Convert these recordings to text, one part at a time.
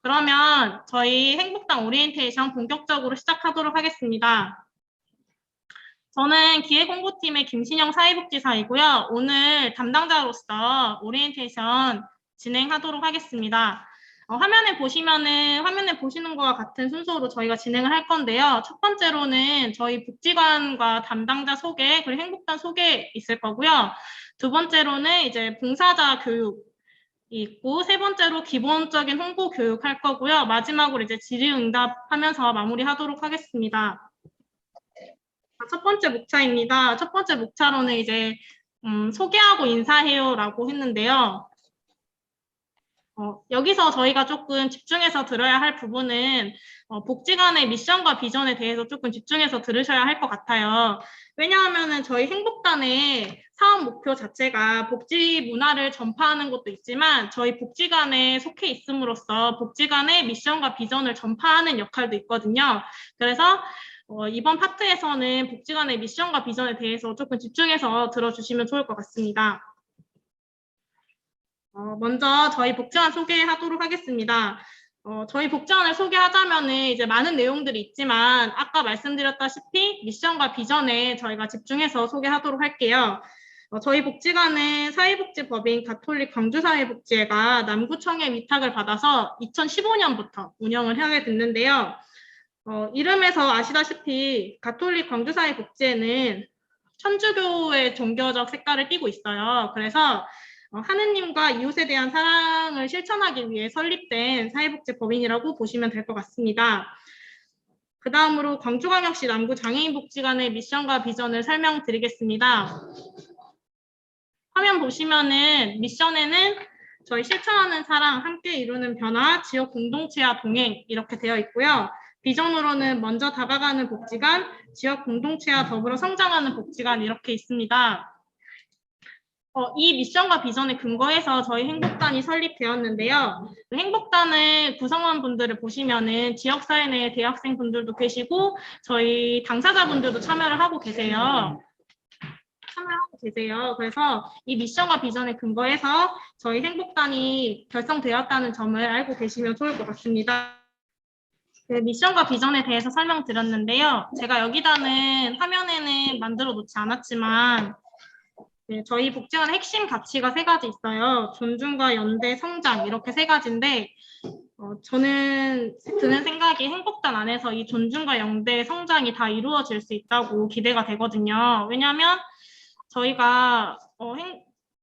그러면 저희 행복당 오리엔테이션 본격적으로 시작하도록 하겠습니다. 저는 기획홍보팀의 김신영 사회복지사이고요. 오늘 담당자로서 오리엔테이션 진행하도록 하겠습니다. 화면에 보시는 것과 같은 순서로 저희가 진행을 할 건데요. 첫 번째로는 저희 복지관과 담당자 소개, 그리고 행복단 소개 있을 거고요. 두 번째로는 이제 봉사자 교육 있고, 세 번째로 기본적인 홍보 교육 할 거고요. 마지막으로 이제 질의응답하면서 마무리하도록 하겠습니다. 첫 번째 목차입니다. 첫 번째 목차로는 이제 소개하고 인사해요라고 했는데요. 여기서 저희가 조금 집중해서 들어야 할 부분은 복지관의 미션과 비전에 대해서 조금 집중해서 들으셔야 할 것 같아요. 왜냐하면 저희 행복단의 사업 목표 자체가 복지 문화를 전파하는 것도 있지만 저희 복지관에 속해 있음으로써 복지관의 미션과 비전을 전파하는 역할도 있거든요. 그래서 이번 파트에서는 복지관의 미션과 비전에 대해서 조금 집중해서 들어주시면 좋을 것 같습니다. 먼저 저희 복지관 소개하도록 하겠습니다. 저희 복지관을 소개하자면은 이제 많은 내용들이 있지만 아까 말씀드렸다시피 미션과 비전에 저희가 집중해서 소개하도록 할게요. 저희 복지관은 사회복지법인 가톨릭 광주사회복지회가 남구청의 위탁을 받아서 2015년부터 운영을 하게 됐는데요. 이름에서 아시다시피 가톨릭 광주사회복지회는 천주교의 종교적 색깔을 띠고 있어요. 그래서 하느님과 이웃에 대한 사랑을 실천하기 위해 설립된 사회복지법인이라고 보시면 될 것 같습니다. 그 다음으로 광주광역시 남구장애인복지관의 미션과 비전을 설명드리겠습니다. 화면 보시면은 미션에는 저희 실천하는 사랑, 함께 이루는 변화, 지역 공동체와 동행 이렇게 되어 있고요. 비전으로는 먼저 다가가는 복지관, 지역 공동체와 더불어 성장하는 복지관 이렇게 있습니다. 이 미션과 비전에 근거해서 저희 행복단이 설립되었는데요. 행복단의 구성원분들을 보시면은 지역사회 내 대학생분들도 계시고 저희 당사자분들도 참여를 하고 계세요. 그래서 이 미션과 비전에 근거해서 저희 행복단이 결성되었다는 점을 알고 계시면 좋을 것 같습니다. 미션과 비전에 대해서 설명드렸는데요. 제가 여기다는 화면에는 만들어 놓지 않았지만 저희 복지관 핵심 가치가 세 가지 있어요. 존중과 연대, 성장 이렇게 세 가지인데 저는 드는 생각이 행복단 안에서 이 존중과 연대, 성장이 다 이루어질 수 있다고 기대가 되거든요. 왜냐하면 저희가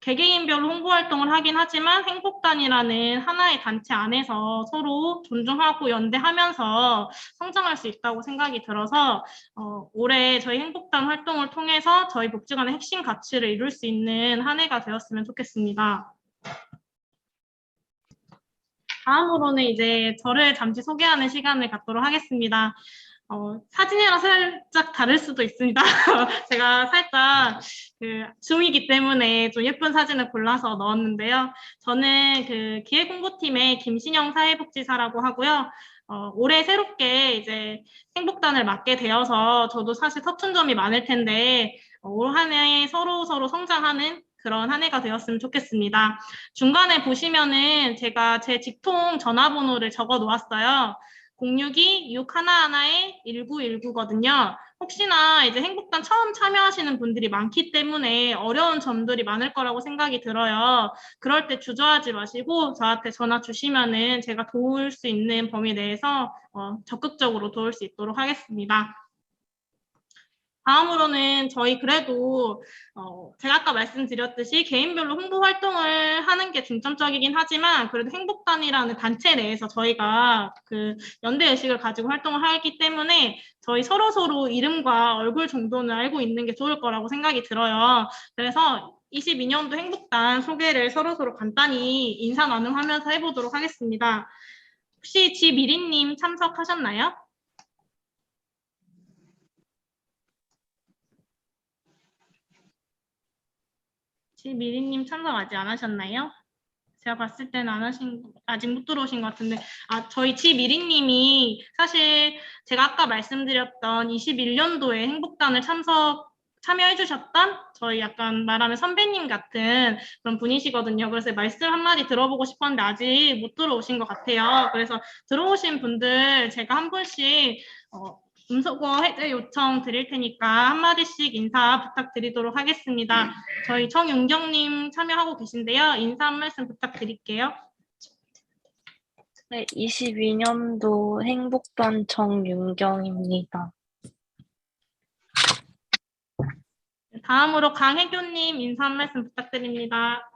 개개인별로 홍보 활동을 하긴 하지만 행복단이라는 하나의 단체 안에서 서로 존중하고 연대하면서 성장할 수 있다고 생각이 들어서 올해 저희 행복단 활동을 통해서 저희 복지관의 핵심 가치를 이룰 수 있는 한 해가 되었으면 좋겠습니다. 다음으로는 이제 저를 잠시 소개하는 시간을 갖도록 하겠습니다. 사진이랑 살짝 다를 수도 있습니다. 제가 살짝 줌이기 때문에 좀 예쁜 사진을 골라서 넣었는데요. 저는 기획홍보팀의 김신영 사회복지사라고 하고요. 올해 새롭게 이제 행복단을 맡게 되어서 저도 사실 서툰 점이 많을 텐데 올 한 해 서로 성장하는 그런 한 해가 되었으면 좋겠습니다. 중간에 보시면은 제가 제 직통 전화번호를 적어 놓았어요. 062-611-1919거든요. 혹시나 이제 행복단 처음 참여하시는 분들이 많기 때문에 어려운 점들이 많을 거라고 생각이 들어요. 그럴 때 주저하지 마시고 저한테 전화 주시면은 제가 도울 수 있는 범위 내에서 적극적으로 도울 수 있도록 하겠습니다. 다음으로는 저희 그래도 제가 아까 말씀드렸듯이 개인별로 홍보 활동을 하는 게 중점적이긴 하지만 그래도 행복단이라는 단체 내에서 저희가 연대의식을 가지고 활동을 하기 때문에 저희 서로 이름과 얼굴 정도는 알고 있는 게 좋을 거라고 생각이 들어요. 그래서 22년도 행복단 소개를 서로 간단히 인사 나눔하면서 해보도록 하겠습니다. 혹시 지미리님 참석하셨나요? 지미리님 참석 아직 안 하셨나요? 제가 봤을 때는 아직 못 들어오신 것 같은데, 저희 지미리님이 사실 제가 아까 말씀드렸던 21년도에 행복단을 참여해주셨던 저희 약간 말하면 선배님 같은 그런 분이시거든요. 그래서 말씀 한마디 들어보고 싶었는데 아직 못 들어오신 것 같아요. 그래서 들어오신 분들 제가 한 분씩 음소거 해제 요청 드릴 테니까 한마디씩 인사 부탁드리도록 하겠습니다. 저희 정윤경님 참여하고 계신데요. 인사 한 말씀 부탁드릴게요. 네, 22년도 행복단 정윤경입니다. 다음으로 강혜교님 인사 한 말씀 부탁드립니다.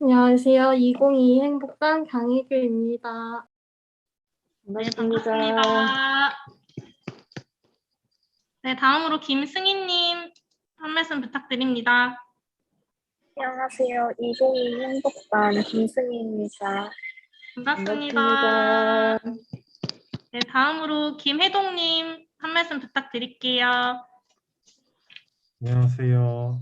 안녕하세요. 2022 행복단 강혜규입니다. 네, 반갑습니다. 네, 다음으로 김승희님 한 말씀 부탁드립니다. 안녕하세요. 2022 행복단 김승희입니다. 반갑습니다. 네, 다음으로 김혜동님 한 말씀 부탁드릴게요. 안녕하세요.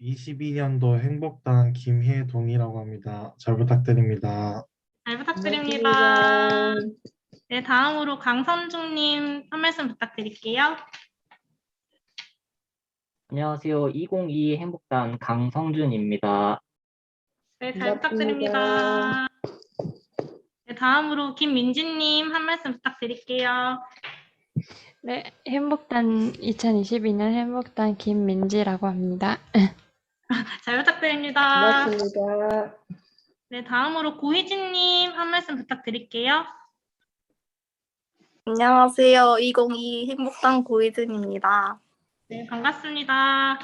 22년도 행복단 김혜동이라고 합니다. 잘 부탁드립니다. 잘 부탁드립니다. 네, 다음으로 강선중님 한 말씀 부탁드릴게요. 안녕하세요. 2022 행복단 강성준입니다. 네, 잘 부탁드립니다. 네, 다음으로 김민지님 한 말씀 부탁드릴게요. 네, 행복단 2022년 행복단 김민지라고 합니다. 잘 부탁드립니다. 네, 다음으로 고희진님 한 말씀 부탁드릴게요. 안녕하세요. 2022 행복단 고희진입니다. 네, 반갑습니다.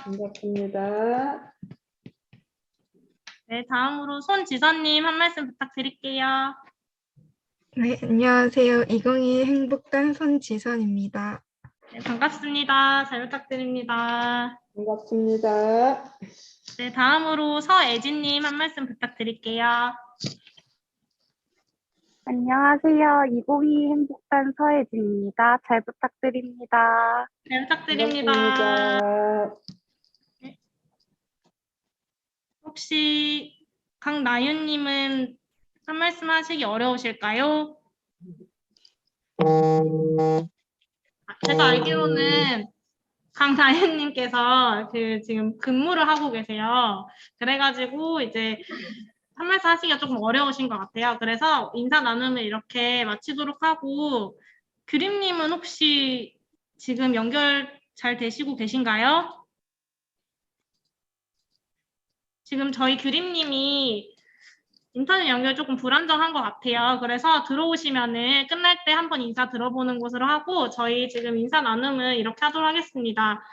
네, 다음으로 손지선님 한 말씀 부탁드릴게요. 네, 안녕하세요. 2022 행복단 손지선입니다. 네, 반갑습니다. 잘 부탁드립니다. 반갑습니다. 네, 다음으로 서애진님 한 말씀 부탁드릴게요. 안녕하세요. 2022 행복단 서혜진입니다. 잘 부탁드립니다. 잘 부탁드립니다. 네. 혹시 강나윤님은 한 말씀 하시기 어려우실까요? 제가 알기로는 강나윤님께서 지금 근무를 하고 계세요. 그래가지고 이제 한 말씀 하시기가 조금 어려우신 것 같아요. 그래서 인사 나눔을 이렇게 마치도록 하고, 규림님은 혹시 지금 연결 잘 되시고 계신가요? 지금 저희 규림님이 인터넷 연결 조금 불안정한 것 같아요. 그래서 들어오시면은 끝날 때 한번 인사 들어보는 것으로 하고, 저희 지금 인사 나눔을 이렇게 하도록 하겠습니다.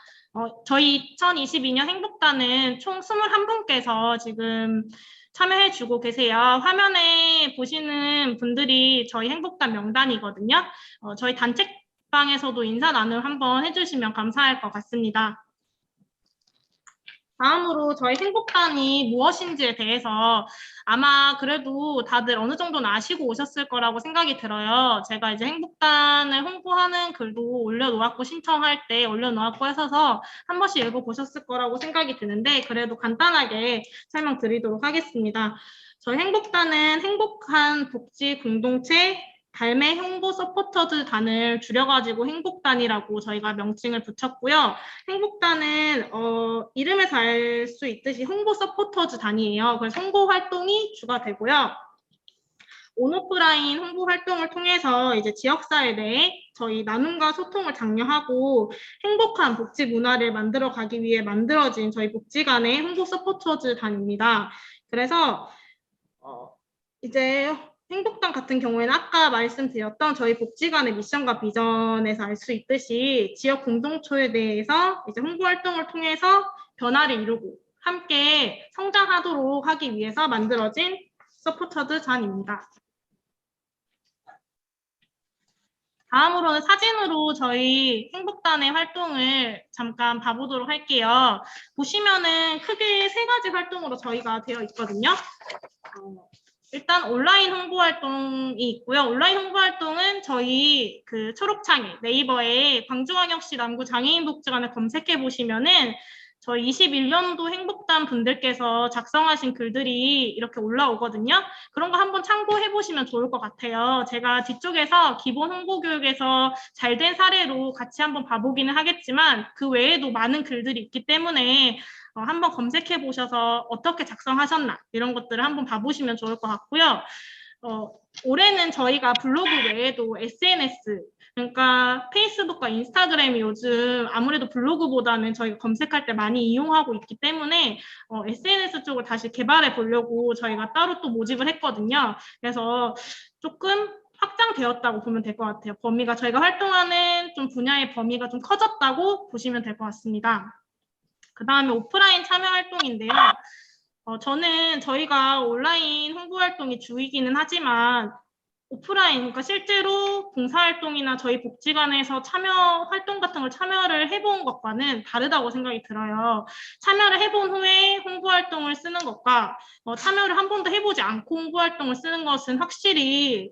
저희 2022년 행복단은 총 21분께서 지금 참여해주고 계세요. 화면에 보시는 분들이 저희 행복단 명단이거든요. 저희 단체방에서도 인사 나눔 한번 해주시면 감사할 것 같습니다. 다음으로 저희 행복단이 무엇인지에 대해서 아마 그래도 다들 어느 정도는 아시고 오셨을 거라고 생각이 들어요. 제가 이제 행복단을 홍보하는 글도 올려놓았고 신청할 때 올려놓았고 해서 한 번씩 읽어보셨을 거라고 생각이 드는데 그래도 간단하게 설명드리도록 하겠습니다. 저희 행복단은 행복한 복지 공동체 발매 홍보 서포터즈단을 줄여가지고 행복단이라고 저희가 명칭을 붙였고요. 행복단은 이름에서 알 수 있듯이 홍보 서포터즈단이에요. 그래서 홍보 활동이 주가 되고요. 온오프라인 홍보 활동을 통해서 이제 지역사회 내에 저희 나눔과 소통을 장려하고 행복한 복지 문화를 만들어 가기 위해 만들어진 저희 복지관의 홍보 서포터즈단입니다. 그래서 이제 행복단 같은 경우에는 아까 말씀드렸던 저희 복지관의 미션과 비전에서 알 수 있듯이 지역 공동체에 대해서 이제 홍보 활동을 통해서 변화를 이루고 함께 성장하도록 하기 위해서 만들어진 서포터즈단입니다. 다음으로는 사진으로 저희 행복단의 활동을 잠깐 봐보도록 할게요. 보시면은 크게 3가지 활동으로 저희가 되어 있거든요. 일단 온라인 홍보 활동이 있고요. 온라인 홍보 활동은 저희 초록창에 네이버에 광주광역시 남구 장애인 복지관을 검색해 보시면은 저희 21년도 행복단 분들께서 작성하신 글들이 이렇게 올라오거든요. 그런 거 한번 참고해 보시면 좋을 것 같아요. 제가 뒤쪽에서 기본 홍보교육에서 잘 된 사례로 같이 한번 봐보기는 하겠지만 그 외에도 많은 글들이 있기 때문에 한번 검색해 보셔서 어떻게 작성하셨나 이런 것들을 한번 봐보시면 좋을 것 같고요. 올해는 저희가 블로그 외에도 SNS, 그러니까 페이스북과 인스타그램이 요즘 아무래도 블로그보다는 저희가 검색할 때 많이 이용하고 있기 때문에 SNS 쪽을 다시 개발해 보려고 저희가 따로 또 모집을 했거든요. 그래서 조금 확장되었다고 보면 될 것 같아요. 범위가 저희가 활동하는 좀 분야의 범위가 좀 커졌다고 보시면 될 것 같습니다. 그 다음에 오프라인 참여 활동인데요. 저는 저희가 온라인 홍보 활동이 주이기는 하지만 오프라인, 그러니까 실제로 봉사활동이나 저희 복지관에서 참여 활동 같은 걸 참여를 해본 것과는 다르다고 생각이 들어요. 참여를 해본 후에 홍보활동을 쓰는 것과 참여를 한 번도 해보지 않고 홍보활동을 쓰는 것은 확실히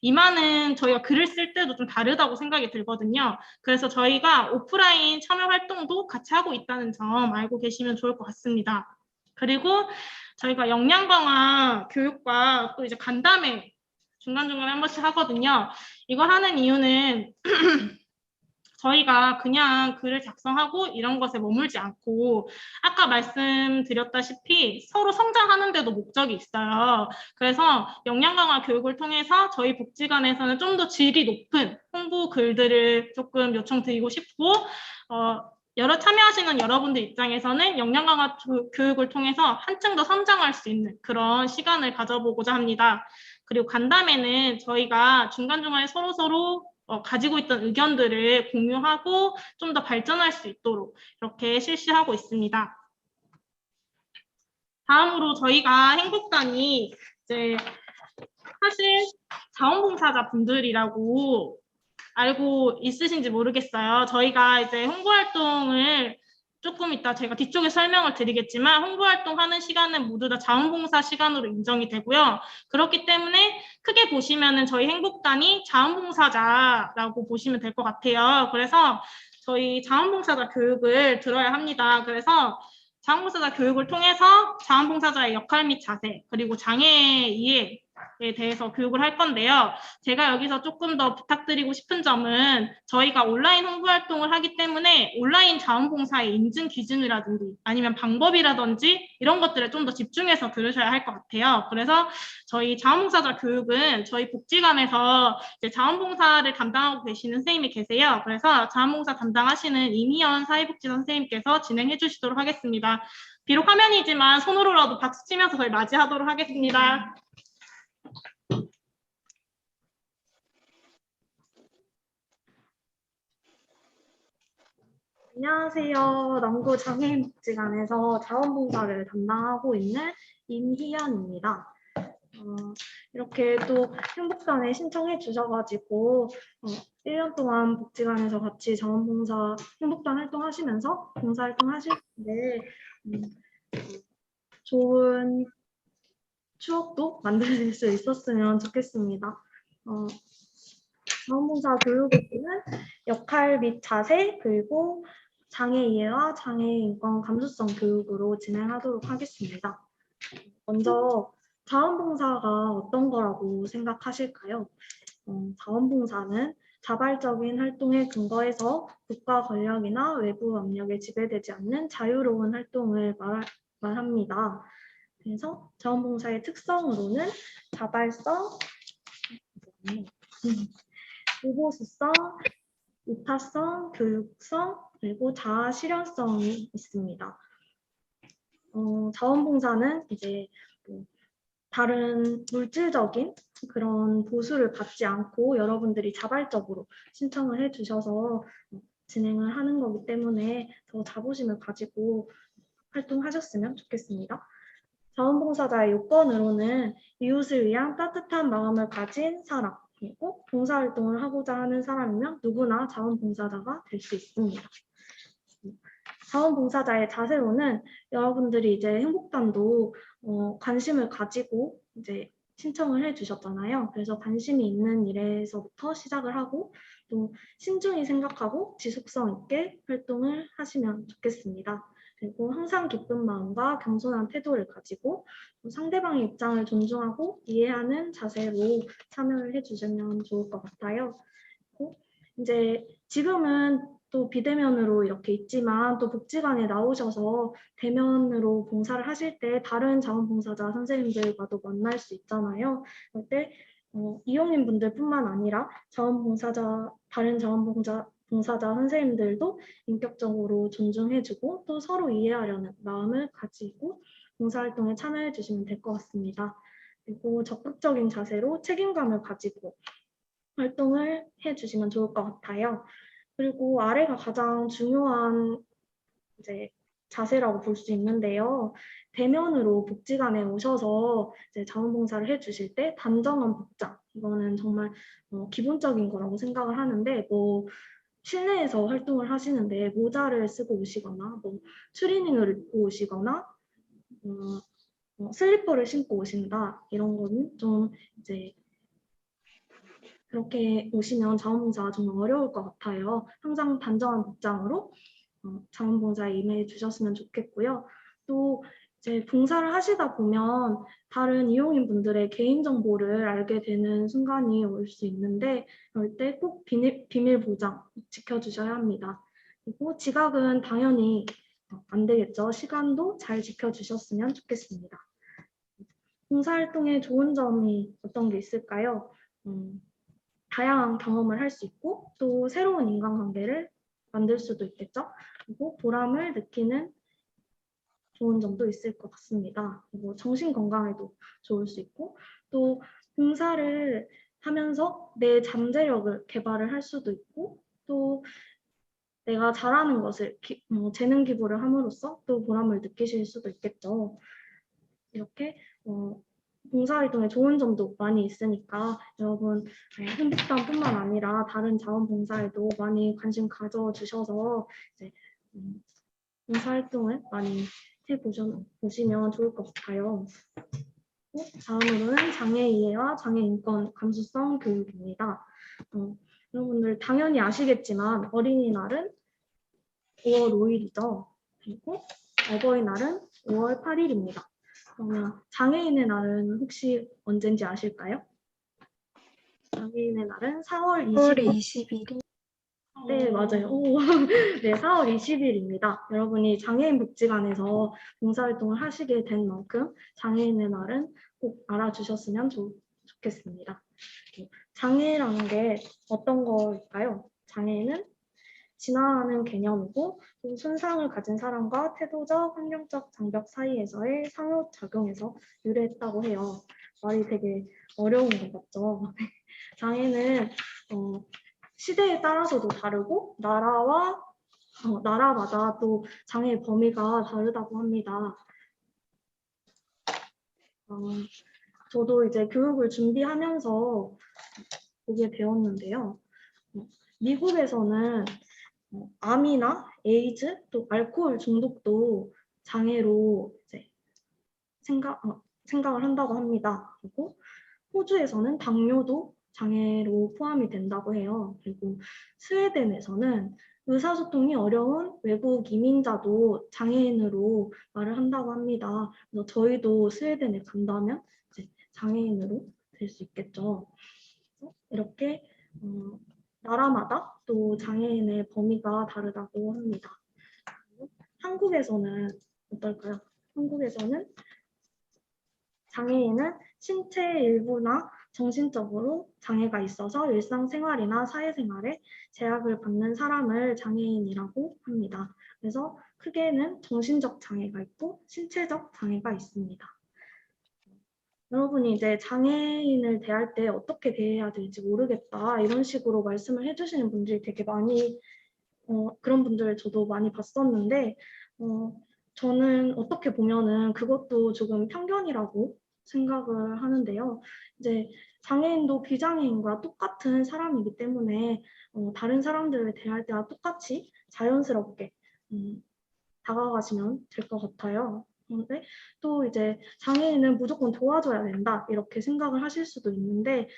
임하는 저희가 글을 쓸 때도 좀 다르다고 생각이 들거든요. 그래서 저희가 오프라인 참여 활동도 같이 하고 있다는 점 알고 계시면 좋을 것 같습니다. 그리고 저희가 역량 강화 교육과 또 이제 간담회 중간중간에 한 번씩 하거든요. 이걸 하는 이유는 저희가 그냥 글을 작성하고 이런 것에 머물지 않고 아까 말씀드렸다시피 서로 성장하는 데도 목적이 있어요. 그래서 역량 강화 교육을 통해서 저희 복지관에서는 좀 더 질이 높은 홍보 글들을 조금 요청드리고 싶고 참여하시는 여러분들 입장에서는 역량 강화 교육을 통해서 한층 더 성장할 수 있는 그런 시간을 가져보고자 합니다. 그리고 간담회는 저희가 중간중간에 서로 가지고 있던 의견들을 공유하고 좀 더 발전할 수 있도록 이렇게 실시하고 있습니다. 다음으로 저희가 행복단이 이제 사실 자원봉사자 분들이라고 알고 있으신지 모르겠어요. 저희가 이제 홍보활동을 조금 이따 제가 뒤쪽에 설명을 드리겠지만 홍보활동하는 시간은 모두 다 자원봉사 시간으로 인정이 되고요. 그렇기 때문에 크게 보시면은 저희 행복단이 자원봉사자라고 보시면 될 것 같아요. 그래서 저희 자원봉사자 교육을 들어야 합니다. 그래서 자원봉사자 교육을 통해서 자원봉사자의 역할 및 자세 그리고 장애 이해에 대해서 교육을 할 건데요. 제가 여기서 조금 더 부탁드리고 싶은 점은 저희가 온라인 홍보 활동을 하기 때문에 온라인 자원봉사의 인증 기준이라든지 아니면 방법이라든지 이런 것들을 좀 더 집중해서 들으셔야 할 것 같아요. 그래서 저희 자원봉사자 교육은 저희 복지관에서 이제 자원봉사를 담당하고 계시는 선생님이 계세요. 그래서 자원봉사 담당하시는 임희연 사회복지사 선생님께서 진행해 주시도록 하겠습니다. 비록 화면이지만 손으로라도 박수 치면서 저희 맞이하도록 하겠습니다. 안녕하세요. 남구 장애인복지관에서 자원봉사를 담당하고 있는 임희연입니다. 이렇게 또 행복단에 신청해 주셔가지고 1년 동안 복지관에서 같이 자원봉사 행복단 활동하시면서 봉사활동 하실 텐데 좋은 추억도 만들 수 있었으면 좋겠습니다. 자원봉사 교육에서는 역할 및 자세 그리고 장애 이해와 장애 인권 감수성 교육으로 진행하도록 하겠습니다. 먼저 자원봉사가 어떤 거라고 생각하실까요? 자원봉사는 자발적인 활동에 근거해서 국가 권력이나 외부 압력에 지배되지 않는 자유로운 활동을 말합니다. 그래서 자원봉사의 특성으로는 자발성, 무보수성, 이타성, 교육성, 그리고 자아 실현성이 있습니다. 자원봉사는 이제 다른 물질적인 그런 보수를 받지 않고 여러분들이 자발적으로 신청을 해주셔서 진행을 하는 거기 때문에 더 자부심을 가지고 활동하셨으면 좋겠습니다. 자원봉사자의 요건으로는 이웃을 위한 따뜻한 마음을 가진 사람, 그리고 봉사활동을 하고자 하는 사람이면 누구나 자원봉사자가 될 수 있습니다. 자원봉사자의 자세로는 여러분들이 이제 행복단도 관심을 가지고 이제 신청을 해주셨잖아요. 그래서 관심이 있는 일에서부터 시작을 하고 또 신중히 생각하고 지속성 있게 활동을 하시면 좋겠습니다. 그리고 항상 기쁜 마음과 겸손한 태도를 가지고 상대방의 입장을 존중하고 이해하는 자세로 참여를 해주시면 좋을 것 같아요. 그리고 이제 지금은 또 비대면으로 이렇게 있지만 또 복지관에 나오셔서 대면으로 봉사를 하실 때 다른 자원봉사자 선생님들과도 만날 수 있잖아요. 그럴 때 이용인분들뿐만 아니라 다른 자원봉사자 선생님들도 인격적으로 존중해주고 또 서로 이해하려는 마음을 가지고 봉사활동에 참여해 주시면 될 것 같습니다. 그리고 적극적인 자세로 책임감을 가지고 활동을 해주시면 좋을 것 같아요. 그리고 아래가 가장 중요한 이제 자세라고 볼 수 있는데요. 대면으로 복지관에 오셔서 이제 자원봉사를 해주실 때 단정한 복장, 이거는 정말 기본적인 거라고 생각을 하는데 뭐 실내에서 활동을 하시는데 모자를 쓰고 오시거나 뭐 추리닝을 입고 오시거나 슬리퍼를 신고 오신다 이런 거는 좀 이제 그렇게 오시면 자원봉사가 정말 어려울 것 같아요. 항상 단정한 복장으로 자원봉사에 임해 주셨으면 좋겠고요. 또 이제 봉사를 하시다 보면 다른 이용인분들의 개인정보를 알게 되는 순간이 올 수 있는데 그럴 때 꼭 비밀 보장 지켜주셔야 합니다. 그리고 지각은 당연히 안 되겠죠. 시간도 잘 지켜주셨으면 좋겠습니다. 봉사활동에 좋은 점이 어떤 게 있을까요? 다양한 경험을 할 수 있고 또 새로운 인간관계를 만들 수도 있겠죠. 그리고 보람을 느끼는 좋은 점도 있을 것 같습니다. 그리고 정신 건강에도 좋을 수 있고 또 봉사를 하면서 내 잠재력을 개발을 할 수도 있고 또 내가 잘하는 것을 재능 기부를 함으로써 또 보람을 느끼실 수도 있겠죠. 이렇게 봉사활동에 좋은 점도 많이 있으니까 여러분 행복단뿐만 아니라 다른 자원봉사에도 많이 관심 가져주셔서 이제 봉사활동을 많이 해보시면 좋을 것 같아요. 다음으로는 장애 이해와 장애 인권 감수성 교육입니다. 여러분들 당연히 아시겠지만 어린이날은 5월 5일이죠. 그리고 어버이날은 5월 8일입니다. 그러면 장애인의 날은 혹시 언젠지 아실까요? 장애인의 날은 4월 4월 20일. 20일. 네, 맞아요. 오. 네, 4월 20일입니다. 여러분이 장애인 복지관에서 봉사활동을 하시게 된 만큼 장애인의 날은 꼭 알아주셨으면 좋겠습니다. 장애라는 게 어떤 걸까요? 장애는 진화하는 개념이고 또 손상을 가진 사람과 태도적, 환경적 장벽 사이에서의 상호작용에서 유래했다고 해요. 말이 되게 어려운 것 같죠? 장애는 시대에 따라서도 다르고 나라마다 또 장애의 범위가 다르다고 합니다. 저도 이제 교육을 준비하면서 보게 되었는데요. 미국에서는 암이나 에이즈, 또 알코올 중독도 장애로 이제 생각을 한다고 합니다. 그리고 호주에서는 당뇨도 장애로 포함이 된다고 해요. 그리고 스웨덴에서는 의사소통이 어려운 외국 이민자도 장애인으로 말을 한다고 합니다. 그래서 저희도 스웨덴에 간다면 이제 장애인으로 될 수 있겠죠. 이렇게 나라마다 또 장애인의 범위가 다르다고 합니다. 한국에서는 어떨까요? 한국에서는 장애인은 신체의 일부나 정신적으로 장애가 있어서 일상생활이나 사회생활에 제약을 받는 사람을 장애인이라고 합니다. 그래서 크게는 정신적 장애가 있고 신체적 장애가 있습니다. 여러분이 이제 장애인을 대할 때 어떻게 대해야 될지 모르겠다 이런 식으로 말씀을 해주시는 분들이 되게 많이 그런 분들 저도 많이 봤었는데 저는 어떻게 보면은 그것도 조금 편견이라고 생각을 하는데요. 이제 장애인도 비장애인과 똑같은 사람이기 때문에 다른 사람들을 대할 때와 똑같이 자연스럽게 다가가시면 될 것 같아요. 그런데 또 이제 장애인은 무조건 도와줘야 된다 이렇게 생각을 하실 수도 있는데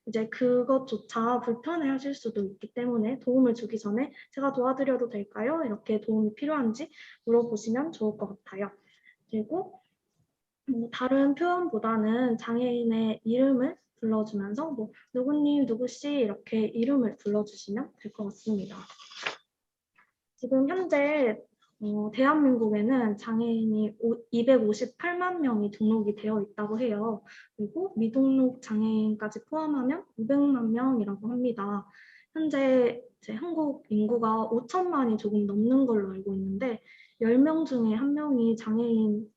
이제 그것조차 불편해하실 수도 있기 때문에 도움을 주기 전에 제가 도와드려도 될까요? 이렇게 도움이 필요한지 물어보시면 좋을 것 같아요. 그리고 다른 표현보다는 장애인의 이름을 불러주면서 누구님, 누구씨 이렇게 이름을 불러주시면 될 것 같습니다. 지금 현재 대한민국에는 장애인이 258만 명이 등록이 되어 있다고 해요. 그리고 미등록 장애인까지 포함하면 500만 명이라고 합니다. 현재 한국 인구가 5천만이 조금 넘는 걸로 알고 있는데 10명 중에 1명이 장애인인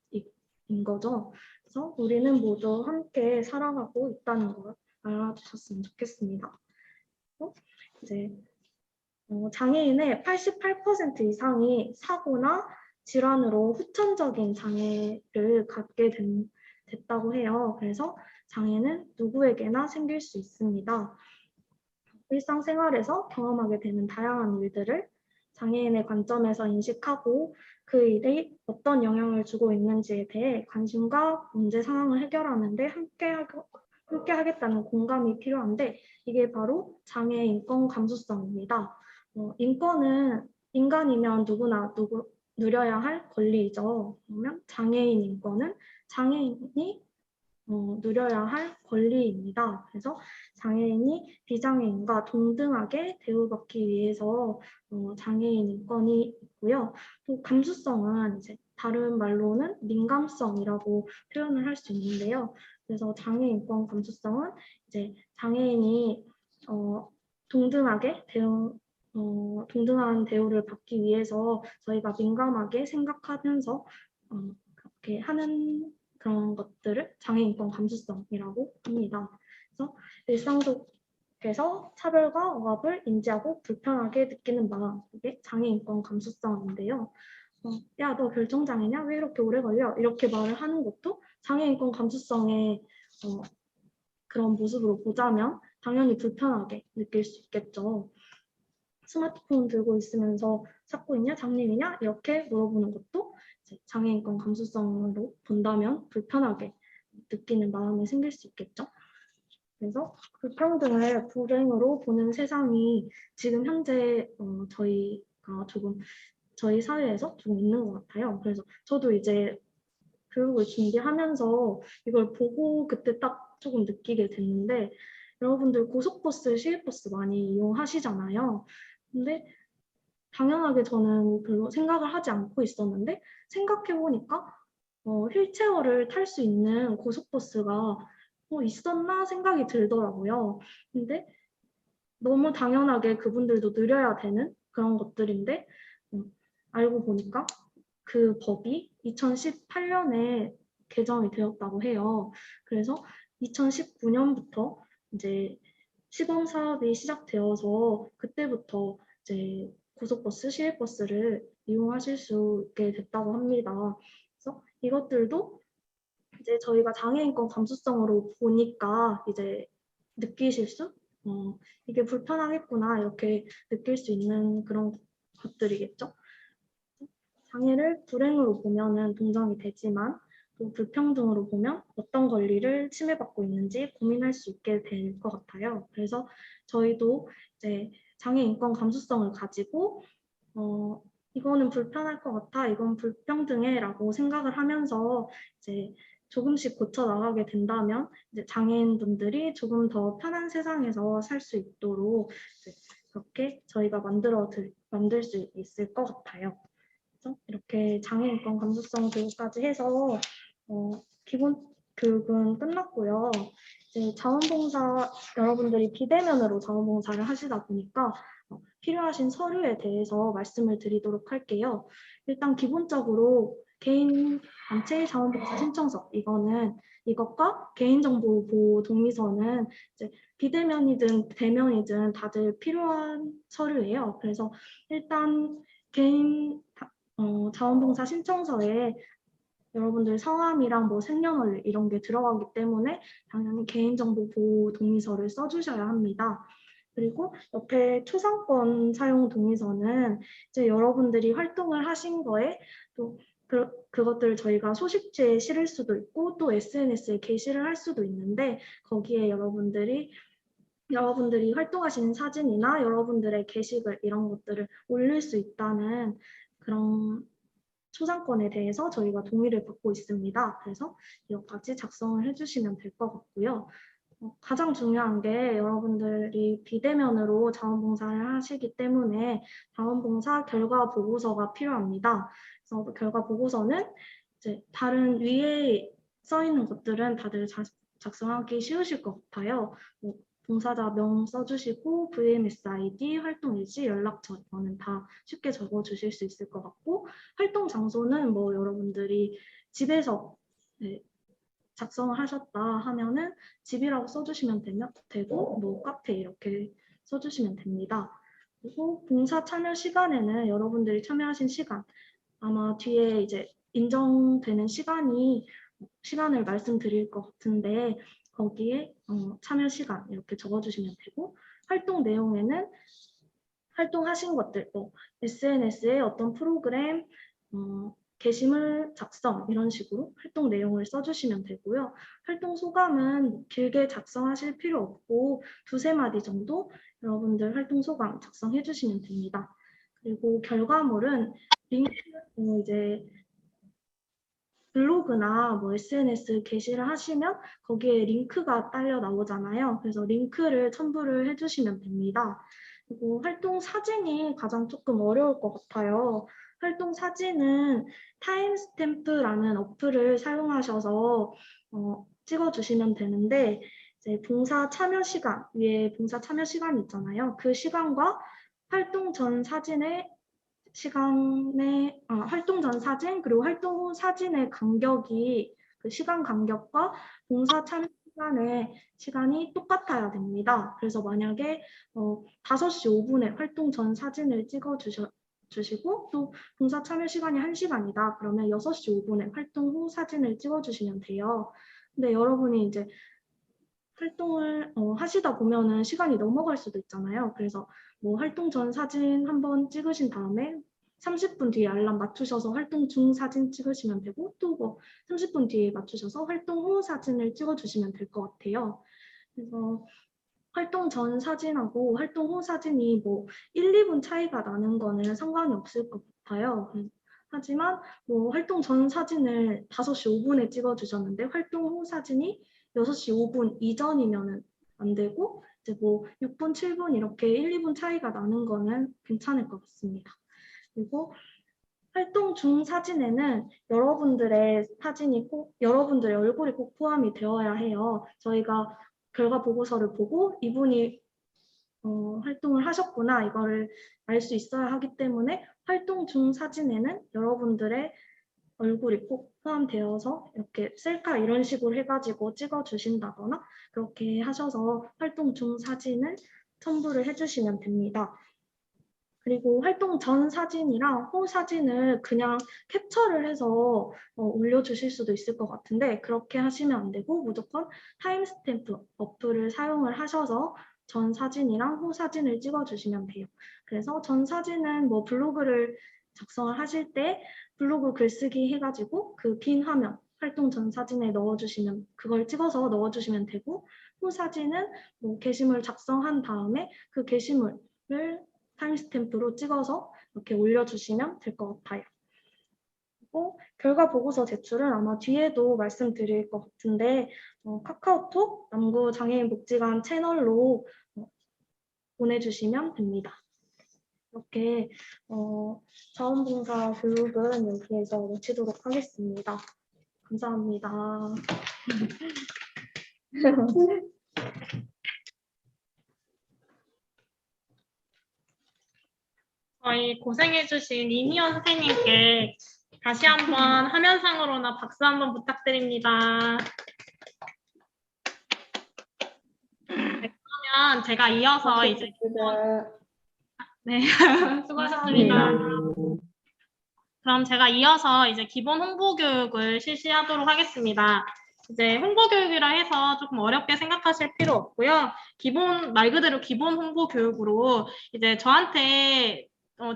거죠. 그래서 우리는 모두 함께 살아가고 있다는 걸 알아주셨으면 좋겠습니다. 이제 장애인의 88% 이상이 사고나 질환으로 후천적인 장애를 갖게 됐다고 해요. 그래서 장애는 누구에게나 생길 수 있습니다. 일상생활에서 경험하게 되는 다양한 일들을 장애인의 관점에서 인식하고 그 일이 어떤 영향을 주고 있는지에 대해 관심과 문제 상황을 해결하는 데 함께 하겠다는 공감이 필요한데 이게 바로 장애의 인권 감수성입니다. 인권은 인간이면 누구나 누려야 할 권리이죠. 그러면 장애인 인권은 장애인이 누려야 할 권리입니다. 그래서 장애인이 비장애인과 동등하게 대우받기 위해서 장애인 인권이 있고요. 또 감수성은 이제 다른 말로는 민감성이라고 표현을 할 수 있는데요. 그래서 장애인 인권 감수성은 이제 장애인이 동등하게 동등한 대우를 받기 위해서 저희가 민감하게 생각하면서 그렇게 하는 그런 것들을 장애인권 감수성이라고 합니다. 그래서 일상 속에서 차별과 억압을 인지하고 불편하게 느끼는 마음, 이게 장애인권 감수성인데요. 야, 너 결정장애냐? 왜 이렇게 오래 걸려? 이렇게 말을 하는 것도 장애인권 감수성의 그런 모습으로 보자면 당연히 불편하게 느낄 수 있겠죠. 스마트폰 들고 있으면서 찾고 있냐? 장님이냐? 이렇게 물어보는 것도 장애인권 감수성으로 본다면 불편하게 느끼는 마음이 생길 수 있겠죠. 그래서 불평등을 불행으로 보는 세상이 지금 현재 저희가 조금 저희 사회에서 좀 있는 것 같아요. 그래서 저도 이제 교육을 준비하면서 이걸 보고 그때 딱 조금 느끼게 됐는데 여러분들 고속버스, 시외버스 많이 이용하시잖아요. 근데 당연하게 저는 별로 생각을 하지 않고 있었는데 생각해보니까 휠체어를 탈 수 있는 고속버스가 있었나 생각이 들더라고요. 근데 너무 당연하게 그분들도 누려야 되는 그런 것들인데 알고 보니까 그 법이 2018년에 개정이 되었다고 해요. 그래서 2019년부터 이제 시범 사업이 시작되어서 그때부터 이제 고속버스, 시외버스를 이용하실 수 있게 됐다고 합니다. 그래서 이것들도 이제 저희가 장애인권 감수성으로 보니까 이제 느끼실 수, 이게 불편하겠구나 이렇게 느낄 수 있는 그런 것들이겠죠. 장애를 불행으로 보면은 동정이 되지만 또 불평등으로 보면 어떤 권리를 침해받고 있는지 고민할 수 있게 될 것 같아요. 그래서 저희도 이제 장애 인권 감수성을 가지고 이거는 불편할 것 같아, 이건 불평등해라고 생각을 하면서 이제 조금씩 고쳐 나가게 된다면 이제 장애인분들이 조금 더 편한 세상에서 살 수 있도록 그렇게 저희가 만들 수 있을 것 같아요. 이렇게 장애인권 감수성 교육까지 해서 기본 교육은 끝났고요. 이제 자원봉사 여러분들이 비대면으로 자원봉사를 하시다 보니까 필요하신 서류에 대해서 말씀을 드리도록 할게요. 일단 기본적으로 개인 단체 자원봉사 신청서 이것과 개인정보 보호 동의서는 이제 비대면이든 대면이든 다들 필요한 서류예요. 그래서 일단 개인 자원봉사 신청서에 여러분들 성함이랑 뭐 생년월일 이런 게 들어가기 때문에 당연히 개인정보 보호 동의서를 써주셔야 합니다. 그리고 옆에 초상권 사용 동의서는 이제 여러분들이 활동을 하신 거에 또 그것들을 저희가 소식지에 실을 수도 있고 또 SNS에 게시를 할 수도 있는데 거기에 여러분들이 여러분들이 활동하시는 사진이나 여러분들의 게시글 이런 것들을 올릴 수 있다는 그런 초상권에 대해서 저희가 동의를 받고 있습니다. 그래서 이것까지 작성을 해주시면 될 것 같고요. 가장 중요한 게 여러분들이 비대면으로 자원봉사를 하시기 때문에 자원봉사 결과 보고서가 필요합니다. 그래서 결과 보고서는 이제 다른 위에 써 있는 것들은 다들 작성하기 쉬우실 것 같아요. 뭐 봉사자 명 써주시고 VMS ID, 활동 일지, 연락처 이거는 다 쉽게 적어주실 수 있을 것 같고 활동 장소는 뭐 여러분들이 집에서 작성을 하셨다 하면은 집이라고 써주시면 되고 뭐 카페 이렇게 써주시면 됩니다. 그리고 봉사 참여 시간에는 여러분들이 참여하신 시간 아마 뒤에 이제 인정되는 시간을 말씀드릴 것 같은데 거기에 참여 시간 이렇게 적어주시면 되고 활동 내용에는 활동하신 것들, 뭐 SNS에 어떤 프로그램, 게시물 작성 이런 식으로 활동 내용을 써주시면 되고요. 활동 소감은 길게 작성하실 필요 없고 두세 마디 정도 여러분들 활동 소감 작성해 주시면 됩니다. 그리고 결과물은 링크 이제 블로그나 뭐 SNS 게시를 하시면 거기에 링크가 딸려 나오잖아요. 그래서 링크를 첨부를 해주시면 됩니다. 그리고 활동 사진이 가장 조금 어려울 것 같아요. 활동 사진은 타임스탬프라는 어플을 사용하셔서 찍어주시면 되는데 이제 봉사 참여 시간, 위에 봉사 참여 시간이 있잖아요. 그 시간과 활동 전 사진의 활동 전 사진 그리고 활동 후 사진의 간격이 그 시간 간격과 봉사 참여 시간이 똑같아야 됩니다. 그래서 만약에 5시 5분에 활동 전 사진을 찍어 주시고 또 봉사 참여 시간이 1시간이다. 그러면 6시 5분에 활동 후 사진을 찍어 주시면 돼요. 근데 여러분이 이제 활동을 하시다 보면은 시간이 넘어갈 수도 있잖아요. 그래서 뭐 활동 전 사진 한번 찍으신 다음에 30분 뒤에 알람 맞추셔서 활동 중 사진 찍으시면 되고 또 뭐 30분 뒤에 맞추셔서 활동 후 사진을 찍어주시면 될 것 같아요. 그래서 활동 전 사진하고 활동 후 사진이 뭐 1, 2분 차이가 나는 거는 상관이 없을 것 같아요. 하지만 뭐 활동 전 사진을 5시 5분에 찍어주셨는데 활동 후 사진이 6시 5분 이전이면은 안 되고 이제 뭐 6분, 7분 이렇게 1, 2분 차이가 나는 거는 괜찮을 것 같습니다. 그리고 활동 중 사진에는 여러분들의 여러분들의 얼굴이 꼭 포함이 되어야 해요. 저희가 결과 보고서를 보고 이분이 활동을 하셨구나 이거를 알 수 있어야 하기 때문에 활동 중 사진에는 여러분들의 얼굴이 꼭 포함되어서 이렇게 셀카 이런 식으로 해가지고 찍어주신다거나 그렇게 하셔서 활동 중 사진을 첨부를 해주시면 됩니다. 그리고 활동 전 사진이랑 후 사진을 그냥 캡처를 해서 올려주실 수도 있을 것 같은데 그렇게 하시면 안 되고 무조건 타임스탬프 어플을 사용을 하셔서 전 사진이랑 후 사진을 찍어주시면 돼요. 그래서 전 사진은 뭐 블로그를 작성을 하실 때 블로그 글쓰기 해가지고 그 빈 화면 활동 전 사진에 넣어주시면 그걸 찍어서 넣어주시면 되고 후 사진은 뭐 게시물 작성한 다음에 그 게시물을 타임스탬프로 찍어서 이렇게 올려주시면 될 것 같아요. 그리고 결과 보고서 제출은 아마 뒤에도 말씀드릴 것 같은데 카카오톡 남구장애인 복지관 채널로 보내주시면 됩니다. 이렇게 자원봉사 교육은 여기에서 마치도록 하겠습니다. 감사합니다. 저희 고생해주신 이미연 선생님께 다시 한번 화면상으로나 박수 한번 부탁드립니다. 네, 그러면 제가 이어서 이제 네, 수고하셨습니다. 그럼 제가 이어서 이제 기본 홍보 교육을 실시하도록 하겠습니다. 이제 홍보 교육이라 해서 조금 어렵게 생각하실 필요 없고요. 말 그대로 기본 홍보 교육으로 이제 저한테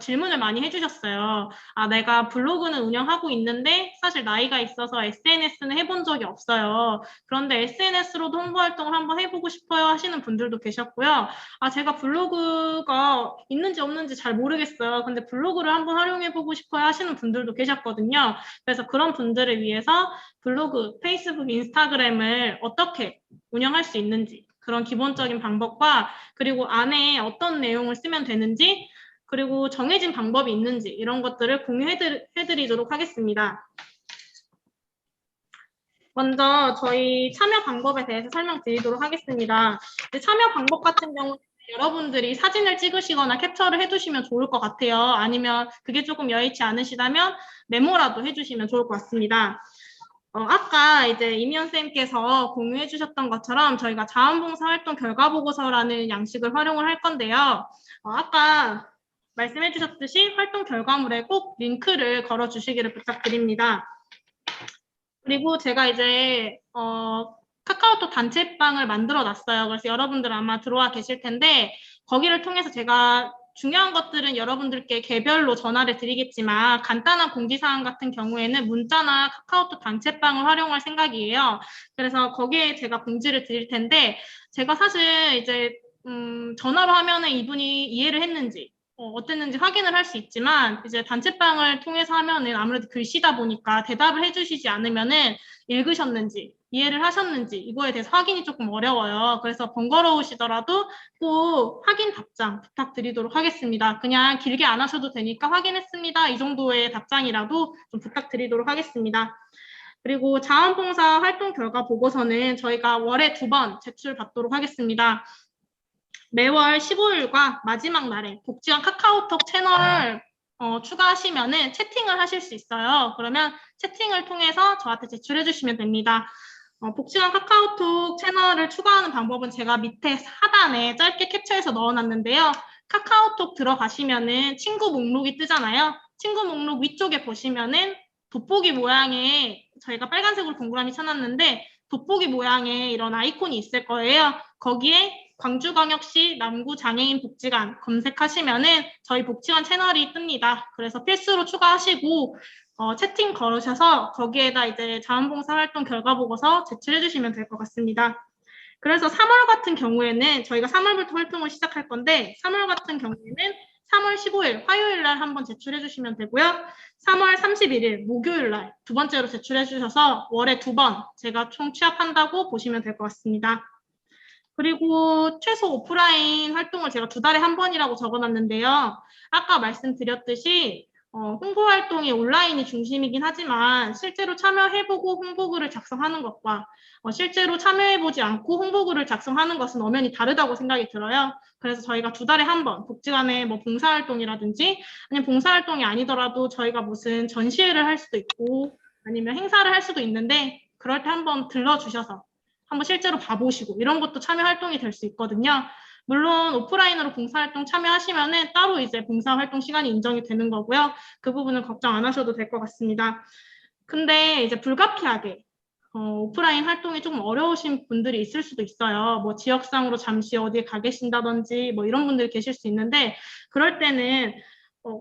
질문을 많이 해주셨어요. 아, 내가 블로그는 운영하고 있는데 사실 나이가 있어서 SNS는 해본 적이 없어요. 그런데 SNS로도 홍보 활동을 한번 해보고 싶어요 하시는 분들도 계셨고요. 아, 제가 블로그가 있는지 없는지 잘 모르겠어요. 근데 블로그를 한번 활용해보고 싶어요 하시는 분들도 계셨거든요. 그래서 그런 분들을 위해서 블로그, 페이스북, 인스타그램을 어떻게 운영할 수 있는지 그런 기본적인 방법과 그리고 안에 어떤 내용을 쓰면 되는지 그리고 정해진 방법이 있는지 이런 것들을 공유해드리도록 하겠습니다. 먼저 저희 참여 방법에 대해서 설명드리도록 하겠습니다. 참여 방법 같은 경우는 여러분들이 사진을 찍으시거나 캡처를 해두시면 좋을 것 같아요. 아니면 그게 조금 여의치 않으시다면 메모라도 해주시면 좋을 것 같습니다. 아까 이제 이미연 쌤께서 공유해 주셨던 것처럼 저희가 자원봉사 활동 결과보고서라는 양식을 활용을 할 건데요. 아까 말씀해 주셨듯이 활동 결과물에 꼭 링크를 걸어 주시기를 부탁드립니다. 그리고 제가 이제 카카오톡 단체방을 만들어 놨어요. 그래서 여러분들 아마 들어와 계실 텐데 거기를 통해서 제가 중요한 것들은 여러분들께 개별로 전화를 드리겠지만 간단한 공지사항 같은 경우에는 문자나 카카오톡 단체방을 활용할 생각이에요. 그래서 거기에 제가 공지를 드릴 텐데 제가 사실 이제 전화로 하면은 이분이 이해를 했는지 어땠는지 확인을 할 수 있지만 이제 단체방을 통해서 하면은 아무래도 글씨다 보니까 대답을 해주시지 않으면은 읽으셨는지 이해를 하셨는지 이거에 대해서 확인이 조금 어려워요. 그래서 번거로우시더라도 꼭 확인 답장 부탁드리도록 하겠습니다. 그냥 길게 안 하셔도 되니까 확인했습니다. 이 정도의 답장이라도 좀 부탁드리도록 하겠습니다. 그리고 자원봉사 활동 결과 보고서는 저희가 월에 2번 제출받도록 하겠습니다. 매월 15일과 마지막 날에 복지관 카카오톡 채널 추가하시면은 채팅을 하실 수 있어요. 그러면 채팅을 통해서 저한테 제출해 주시면 됩니다. 복지관 카카오톡 채널을 추가하는 방법은 제가 밑에 하단에 짧게 캡처해서 넣어놨는데요. 카카오톡 들어가시면은 친구 목록이 뜨잖아요. 친구 목록 위쪽에 보시면은 돋보기 모양의 저희가 빨간색으로 동그라미 쳐놨는데 돋보기 모양의 이런 아이콘이 있을 거예요. 거기에 광주광역시 남구장애인 복지관 검색하시면은 저희 복지관 채널이 뜹니다. 그래서 필수로 추가하시고 채팅 걸으셔서 거기에다 이제 자원봉사 활동 결과 보고서 제출해 주시면 될 것 같습니다. 그래서 3월 같은 경우에는 저희가 3월부터 활동을 시작할 건데 3월 같은 경우에는 3월 15일 화요일 날 한번 제출해 주시면 되고요. 3월 31일 목요일 날 2번째로 제출해 주셔서 월에 2번 제가 총 취합한다고 보시면 될 것 같습니다. 그리고 최소 오프라인 활동을 제가 2달에 1번이라고 적어놨는데요. 아까 말씀드렸듯이 홍보 활동이 온라인이 중심이긴 하지만 실제로 참여해보고 홍보글을 작성하는 것과 실제로 참여해보지 않고 홍보글을 작성하는 것은 엄연히 다르다고 생각이 들어요. 그래서 저희가 2달에 1번 복지관의 뭐 봉사활동이라든지 아니면 봉사활동이 아니더라도 저희가 무슨 전시회를 할 수도 있고 아니면 행사를 할 수도 있는데 그럴 때 한번 들러주셔서 한번 실제로 봐보시고 이런 것도 참여 활동이 될 수 있거든요. 물론 오프라인으로 봉사활동 참여하시면은 따로 이제 봉사활동 시간이 인정이 되는 거고요. 그 부분은 걱정 안 하셔도 될 것 같습니다. 근데 이제 불가피하게 오프라인 활동이 조금 어려우신 분들이 있을 수도 있어요. 뭐 지역상으로 잠시 어디에 가 계신다든지 뭐 이런 분들이 계실 수 있는데 그럴 때는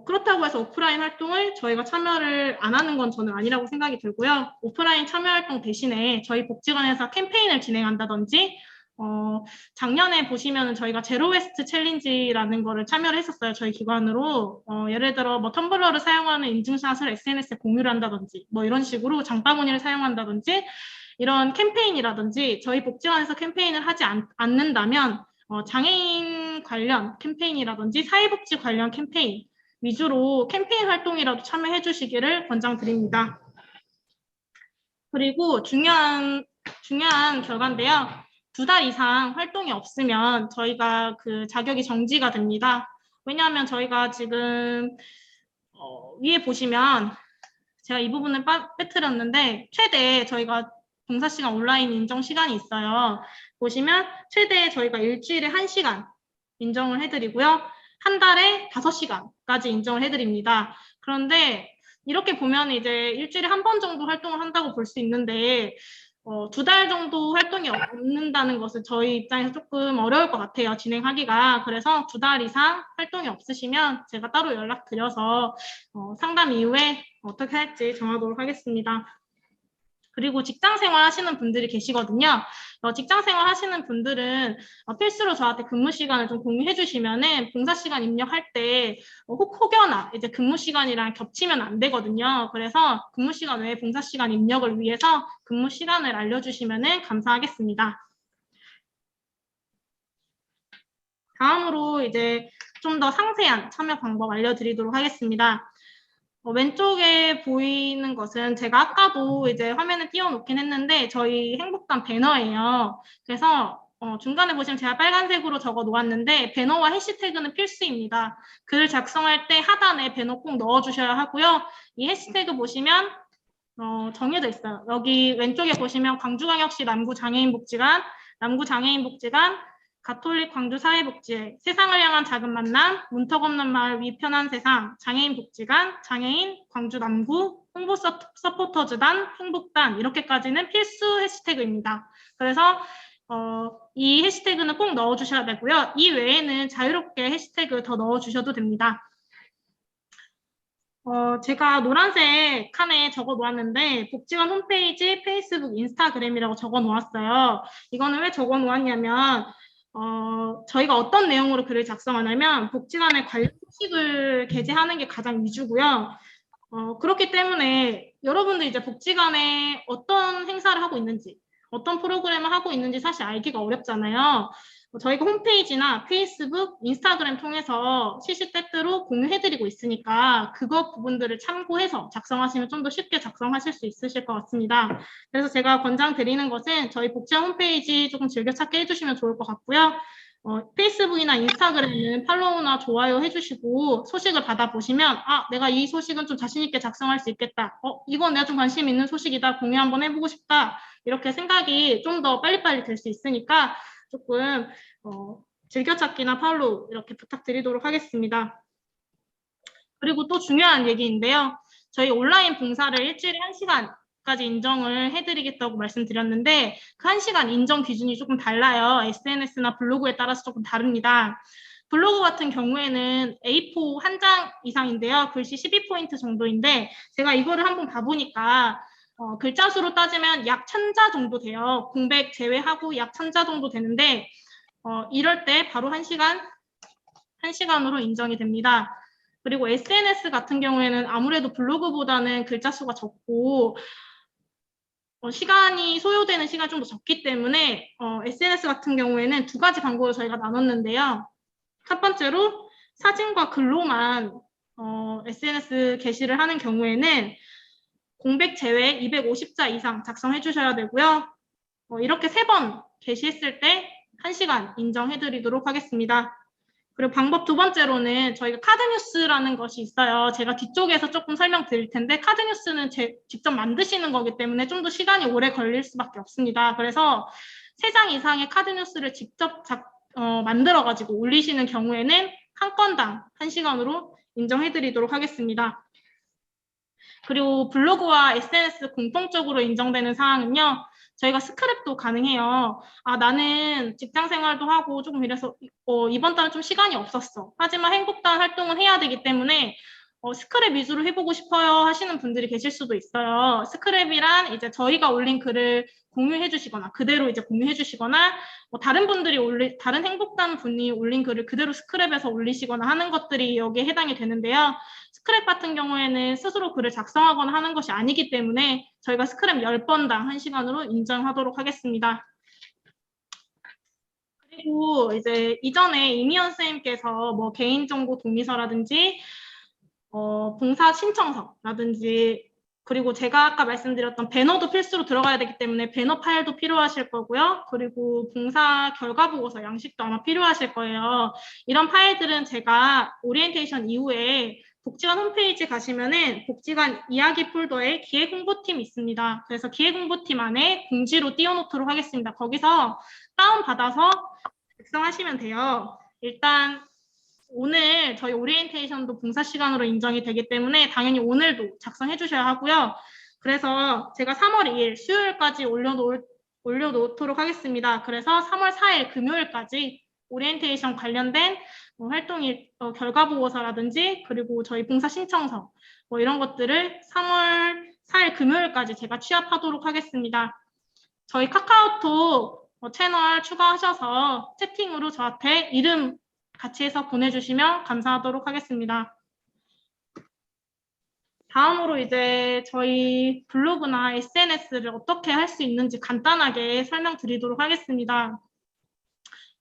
그렇다고 해서 오프라인 활동을 저희가 참여를 안 하는 건 저는 아니라고 생각이 들고요. 오프라인 참여 활동 대신에 저희 복지관에서 캠페인을 진행한다든지 작년에 보시면 저희가 제로 웨스트 챌린지라는 거를 참여를 했었어요. 저희 기관으로. 예를 들어 뭐 텀블러를 사용하는 인증샷을 SNS에 공유를 한다든지 뭐 이런 식으로 장바구니를 사용한다든지 이런 캠페인이라든지 저희 복지관에서 캠페인을 하지 않는다면 장애인 관련 캠페인이라든지 사회복지 관련 캠페인 위주로 캠페인 활동이라도 참여해 주시기를 권장드립니다. 그리고 중요한 결과인데요. 2달 이상 활동이 없으면 저희가 그 자격이 정지가 됩니다. 왜냐하면 저희가 지금 위에 보시면 제가 이 부분을 빼뜨렸는데 최대 저희가 봉사시간 온라인 인정 시간이 있어요. 보시면 최대 저희가 일주일에 1시간 인정을 해드리고요. 한 달에 5시간까지 인정을 해드립니다. 그런데 이렇게 보면 이제 일주일에 1번 정도 활동을 한다고 볼 수 있는데 2달 정도 활동이 없는다는 것은 저희 입장에서 조금 어려울 것 같아요. 진행하기가. 그래서 2달 이상 활동이 없으시면 제가 따로 연락드려서 상담 이후에 어떻게 할지 정하도록 하겠습니다. 그리고 직장 생활 하시는 분들이 계시거든요. 직장 생활 하시는 분들은 필수로 저한테 근무 시간을 좀 공유해 주시면은 봉사 시간 입력할 때 혹여나 이제 근무 시간이랑 겹치면 안 되거든요. 그래서 근무 시간 외에 봉사 시간 입력을 위해서 근무 시간을 알려주시면은 감사하겠습니다. 다음으로 이제 좀 더 상세한 참여 방법 알려드리도록 하겠습니다. 왼쪽에 보이는 것은 제가 아까도 이제 화면에 띄워놓긴 했는데 저희 행복단 배너예요. 그래서 중간에 보시면 제가 빨간색으로 적어 놓았는데 배너와 해시태그는 필수입니다. 글을 작성할 때 하단에 배너 꼭 넣어주셔야 하고요. 이 해시태그 보시면 정해져 있어요. 여기 왼쪽에 보시면 광주광역시 남구장애인복지관, 남구장애인복지관, 가톨릭 광주사회복지회, 세상을 향한 작은 만남, 문턱 없는 마을 위 편한 세상, 장애인복지관, 장애인, 광주 남구, 홍보 서포터즈단, 행복단 이렇게까지는 필수 해시태그입니다. 그래서 이 해시태그는 꼭 넣어주셔야 되고요. 이 외에는 자유롭게 해시태그 더 넣어주셔도 됩니다. 제가 노란색 칸에 적어 놓았는데 복지관 홈페이지, 페이스북, 인스타그램이라고 적어 놓았어요. 이거는 왜 적어 놓았냐면 저희가 어떤 내용으로 글을 작성하냐면 복지관의 관련 소식을 게재하는 게 가장 위주고요. 그렇기 때문에 여러분들 이제 복지관에 어떤 행사를 하고 있는지, 어떤 프로그램을 하고 있는지 사실 알기가 어렵잖아요. 저희가 홈페이지나 페이스북, 인스타그램 통해서 시시때때로 공유해드리고 있으니까 그거 부분들을 참고해서 작성하시면 좀 더 쉽게 작성하실 수 있으실 것 같습니다. 그래서 제가 권장드리는 것은 저희 복지관 홈페이지 조금 즐겨찾기 해주시면 좋을 것 같고요. 페이스북이나 인스타그램은 팔로우나 좋아요 해주시고 소식을 받아보시면 내가 이 소식은 좀 자신 있게 작성할 수 있겠다. 이건 내가 좀 관심 있는 소식이다. 공유 한번 해보고 싶다. 이렇게 생각이 좀 더 빨리빨리 될 수 있으니까 조금 즐겨찾기나 팔로우 이렇게 부탁드리도록 하겠습니다. 그리고 또 중요한 얘기인데요. 저희 온라인 봉사를 일주일에 1시간까지 인정을 해드리겠다고 말씀드렸는데 그 1시간 인정 기준이 조금 달라요. SNS나 블로그에 따라서 조금 다릅니다. 블로그 같은 경우에는 A4 한 장 이상인데요. 글씨 12포인트 정도인데 제가 이거를 한번 봐보니까 글자 수로 따지면 약 1000자 정도 돼요. 공백 제외하고 약 1000자 정도 되는데 이럴 때 바로 1시간으로 인정이 됩니다. 그리고 SNS 같은 경우에는 아무래도 블로그보다는 글자 수가 적고 시간이 소요되는 시간이 좀 더 적기 때문에 SNS 같은 경우에는 2가지 방법으로 저희가 나눴는데요. 첫 번째로 사진과 글로만 SNS 게시를 하는 경우에는 공백 제외 250자 이상 작성해 주셔야 되고요. 이렇게 3번 게시했을 때 1시간 인정해 드리도록 하겠습니다. 그리고 방법 2번째로는 저희가 카드뉴스라는 것이 있어요. 제가 뒤쪽에서 조금 설명드릴 텐데 카드뉴스는 직접 만드시는 거기 때문에 좀 더 시간이 오래 걸릴 수밖에 없습니다. 그래서 3장 이상의 카드뉴스를 직접 만들어가지고 올리시는 경우에는 한 건당 1시간으로 인정해 드리도록 하겠습니다. 그리고 블로그와 SNS 공통적으로 인정되는 사항은요. 저희가 스크랩도 가능해요. 나는 직장 생활도 하고 조금 이래서 이번 달은 좀 시간이 없었어. 하지만 행복단 활동은 해야 되기 때문에 스크랩 위주로 해보고 싶어요 하시는 분들이 계실 수도 있어요. 스크랩이란 이제 저희가 올린 글을 공유해 주시거나 그대로 이제 공유해 주시거나 다른 행복단 분이 올린 글을 그대로 스크랩에서 올리시거나 하는 것들이 여기에 해당이 되는데요. 스크랩 같은 경우에는 스스로 글을 작성하거나 하는 것이 아니기 때문에 저희가 스크랩 10번당 1시간으로 인정하도록 하겠습니다. 그리고 이제 이전에 이미연 선생님께서 뭐 개인정보 동의서라든지 봉사 신청서라든지 그리고 제가 아까 말씀드렸던 배너도 필수로 들어가야 되기 때문에 배너 파일도 필요하실 거고요. 그리고 봉사 결과 보고서 양식도 아마 필요하실 거예요. 이런 파일들은 제가 오리엔테이션 이후에 복지관 홈페이지 가시면은 복지관 이야기 폴더에 기획 홍보팀 있습니다. 그래서 기획 홍보팀 안에 공지로 띄워놓도록 하겠습니다. 거기서 다운받아서 작성하시면 돼요. 일단 오늘 저희 오리엔테이션도 봉사 시간으로 인정이 되기 때문에 당연히 오늘도 작성해 주셔야 하고요. 그래서 제가 3월 2일 수요일까지 올려놓도록 하겠습니다. 그래서 3월 4일 금요일까지 오리엔테이션 관련된 활동일 결과 보고서라든지 그리고 저희 봉사 신청서 뭐 이런 것들을 3월 4일 금요일까지 제가 취합하도록 하겠습니다. 저희 카카오톡 채널 추가하셔서 채팅으로 저한테 이름 같이 해서 보내주시면 감사하도록 하겠습니다. 다음으로 이제 저희 블로그나 SNS를 어떻게 할 수 있는지 간단하게 설명드리도록 하겠습니다.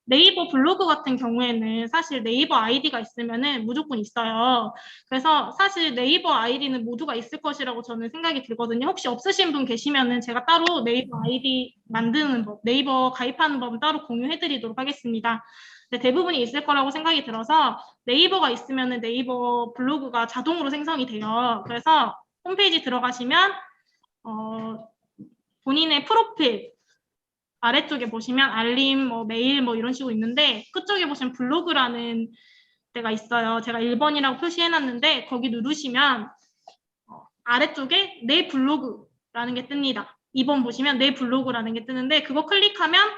네이버 블로그 같은 경우에는 사실 네이버 아이디가 있으면은 무조건 있어요. 그래서 사실 네이버 아이디는 모두가 있을 것이라고 저는 생각이 들거든요. 혹시 없으신 분 계시면은 제가 따로 네이버 아이디 만드는 법, 네이버 가입하는 법은 따로 공유해드리도록 하겠습니다. 근데 대부분이 있을 거라고 생각이 들어서 네이버가 있으면은 네이버 블로그가 자동으로 생성이 돼요. 그래서 홈페이지 들어가시면 본인의 프로필 아래쪽에 보시면 알림, 메일 이런 식으로 있는데 그쪽에 보시면 블로그라는 데가 있어요. 제가 1번이라고 표시해놨는데 거기 누르시면 아래쪽에 내 블로그라는 게 뜹니다. 2번 보시면 내 블로그라는 게 뜨는데 그거 클릭하면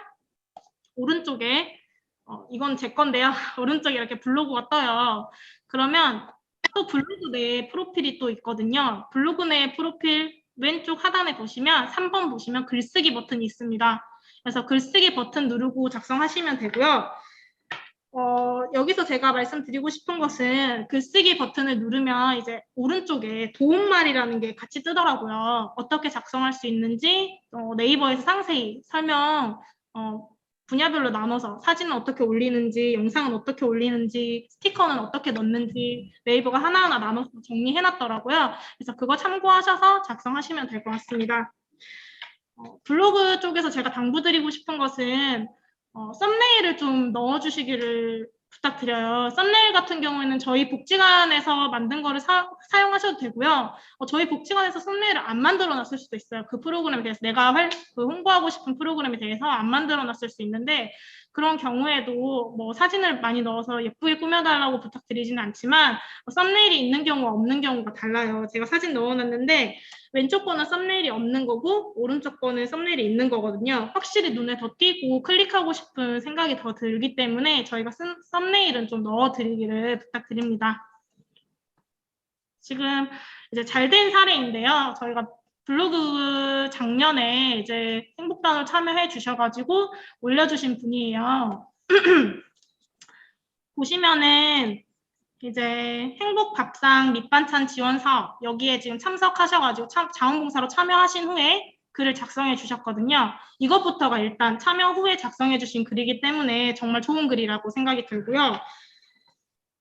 오른쪽에 이건 제 건데요. 오른쪽에 이렇게 블로그가 떠요. 그러면 또 블로그 내 프로필이 또 있거든요. 블로그 내 프로필 왼쪽 하단에 보시면 3번 보시면 글쓰기 버튼이 있습니다. 그래서 글쓰기 버튼 누르고 작성하시면 되고요. 여기서 제가 말씀드리고 싶은 것은 글쓰기 버튼을 누르면 이제 오른쪽에 도움말이라는 게 같이 뜨더라고요. 어떻게 작성할 수 있는지 네이버에서 상세히 설명 분야별로 나눠서 사진은 어떻게 올리는지, 영상은 어떻게 올리는지, 스티커는 어떻게 넣는지 네이버가 하나하나 나눠서 정리해놨더라고요. 그래서 그거 참고하셔서 작성하시면 될 것 같습니다. 블로그 쪽에서 제가 당부드리고 싶은 것은 썸네일을 좀 넣어주시기를 부탁드려요. 썸네일 같은 경우에는 저희 복지관에서 만든 거를 사용하셔도 되고요. 저희 복지관에서 썸네일을 안 만들어 놨을 수도 있어요. 그 프로그램에 대해서 내가 홍보하고 싶은 프로그램에 대해서 안 만들어 놨을 수 있는데 그런 경우에도 뭐 사진을 많이 넣어서 예쁘게 꾸며달라고 부탁드리지는 않지만 썸네일이 있는 경우와 없는 경우가 달라요. 제가 사진 넣어놨는데 왼쪽 거는 썸네일이 없는 거고 오른쪽 거는 썸네일이 있는 거거든요. 확실히 눈에 더 띄고 클릭하고 싶은 생각이 더 들기 때문에 저희가 쓴 썸네일은 좀 넣어드리기를 부탁드립니다. 지금 이제 잘된 사례인데요. 저희가 블로그 작년에 이제 행복단으로 참여해 주셔가지고 올려주신 분이에요. 보시면은 이제 행복밥상 밑반찬 지원 사업 여기에 지금 참석하셔가지고 자원봉사로 참여하신 후에 글을 작성해 주셨거든요. 이것부터가 일단 참여 후에 작성해 주신 글이기 때문에 정말 좋은 글이라고 생각이 들고요.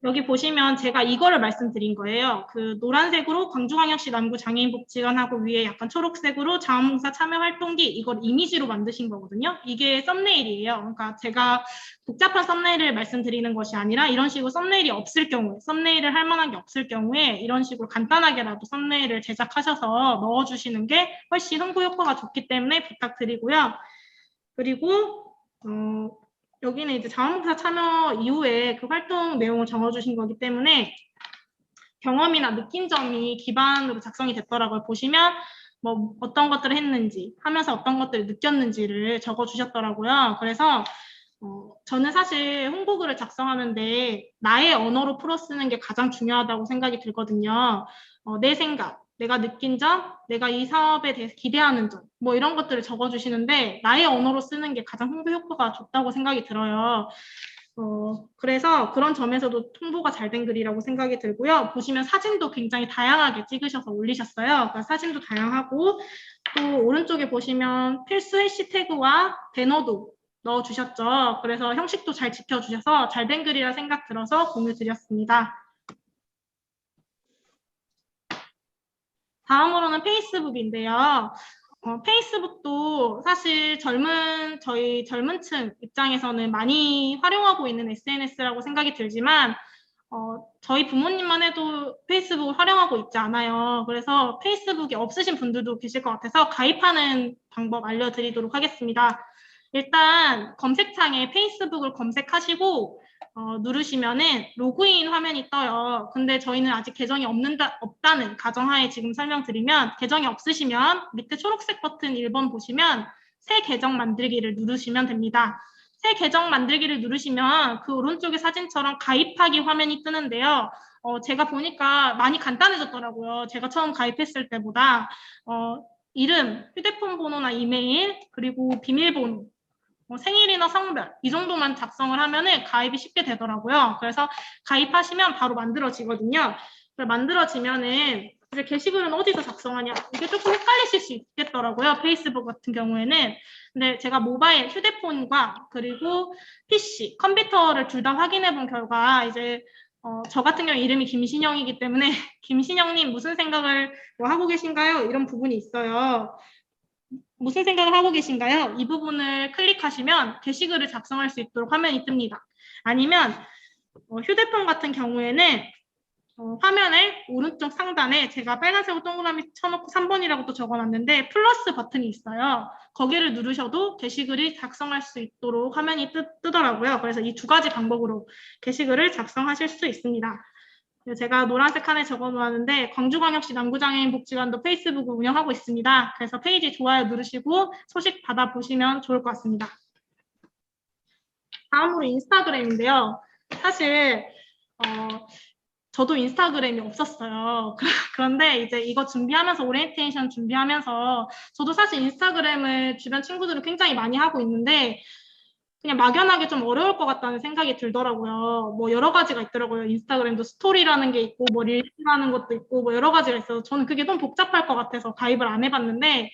여기 보시면 제가 이거를 말씀드린 거예요. 그 노란색으로 광주광역시 남구장애인복지관하고 위에 약간 초록색으로 자원봉사 참여활동기 이걸 이미지로 만드신 거거든요. 이게 썸네일이에요. 그러니까 제가 복잡한 썸네일을 말씀드리는 것이 아니라 이런 식으로 썸네일이 없을 경우에 썸네일을 할 만한 게 없을 경우에 이런 식으로 간단하게라도 썸네일을 제작하셔서 넣어주시는 게 훨씬 홍보 효과가 좋기 때문에 부탁드리고요. 그리고 여기는 이제 자원봉사 참여 이후에 그 활동 내용을 적어주신 거기 때문에 경험이나 느낀 점이 기반으로 작성이 됐더라고요. 보시면 뭐 어떤 것들을 했는지 하면서 어떤 것들을 느꼈는지를 적어주셨더라고요. 그래서 저는 사실 홍보글을 작성하는데 나의 언어로 풀어 쓰는 게 가장 중요하다고 생각이 들거든요. 내 생각, 내가 느낀 점, 내가 이 사업에 대해서 기대하는 점, 뭐 이런 것들을 적어주시는데 나의 언어로 쓰는 게 가장 홍보 효과가 좋다고 생각이 들어요. 그래서 그런 점에서도 홍보가 잘 된 글이라고 생각이 들고요. 보시면 사진도 굉장히 다양하게 찍으셔서 올리셨어요. 그러니까 사진도 다양하고 또 오른쪽에 보시면 필수 해시태그와 배너도 넣어주셨죠. 그래서 형식도 잘 지켜주셔서 잘 된 글이라 생각 들어서 공유 드렸습니다. 다음으로는 페이스북인데요. 페이스북도 사실 저희 젊은 층 입장에서는 많이 활용하고 있는 SNS라고 생각이 들지만 저희 부모님만 해도 페이스북을 활용하고 있지 않아요. 그래서 페이스북이 없으신 분들도 계실 것 같아서 가입하는 방법 알려드리도록 하겠습니다. 일단 검색창에 페이스북을 검색하시고 누르시면은 로그인 화면이 떠요. 근데 저희는 아직 계정이 없다는 가정하에 지금 설명드리면, 계정이 없으시면 밑에 초록색 버튼 1번 보시면 새 계정 만들기를 누르시면 됩니다. 새 계정 만들기를 누르시면 그 오른쪽의 사진처럼 가입하기 화면이 뜨는데요. 제가 보니까 많이 간단해졌더라고요. 제가 처음 가입했을 때보다. 이름, 휴대폰 번호나 이메일, 그리고 비밀번호, 생일이나 성별 이 정도만 작성을 하면은 가입이 쉽게 되더라고요. 그래서 가입하시면 바로 만들어지거든요. 만들어지면은 이제 게시글은 어디서 작성하냐, 이게 조금 헷갈리실 수 있겠더라고요. 페이스북 같은 경우에는. 근데 제가 모바일 휴대폰과 그리고 PC 컴퓨터를 둘 다 확인해 본 결과 이제 저 같은 경우 이름이 김신영이기 때문에 김신영님 무슨 생각을 하고 계신가요? 이런 부분이 있어요. 무슨 생각을 하고 계신가요? 이 부분을 클릭하시면 게시글을 작성할 수 있도록 화면이 뜹니다. 아니면 휴대폰 같은 경우에는 화면의 오른쪽 상단에 제가 빨간색으로 동그라미 쳐놓고 3번이라고 또 적어놨는데 플러스 버튼이 있어요. 거기를 누르셔도 게시글이 작성할 수 있도록 화면이 뜨더라고요. 그래서 이 두 가지 방법으로 게시글을 작성하실 수 있습니다. 제가 노란색 칸에 적어놓았는데 광주광역시 남구장애인 복지관도 페이스북을 운영하고 있습니다. 그래서 페이지 좋아요 누르시고 소식 받아보시면 좋을 것 같습니다. 다음으로 인스타그램인데요. 사실 저도 인스타그램이 없었어요. 그런데 이제 이거 준비하면서, 오리엔테이션 준비하면서 저도 사실 인스타그램을 주변 친구들은 굉장히 많이 하고 있는데 그냥 막연하게 좀 어려울 것 같다는 생각이 들더라고요. 뭐 여러 가지가 있더라고요. 인스타그램도 스토리라는 게 있고 뭐 릴스라는 것도 있고 뭐 여러 가지가 있어서 저는 그게 너무 복잡할 것 같아서 가입을 안 해봤는데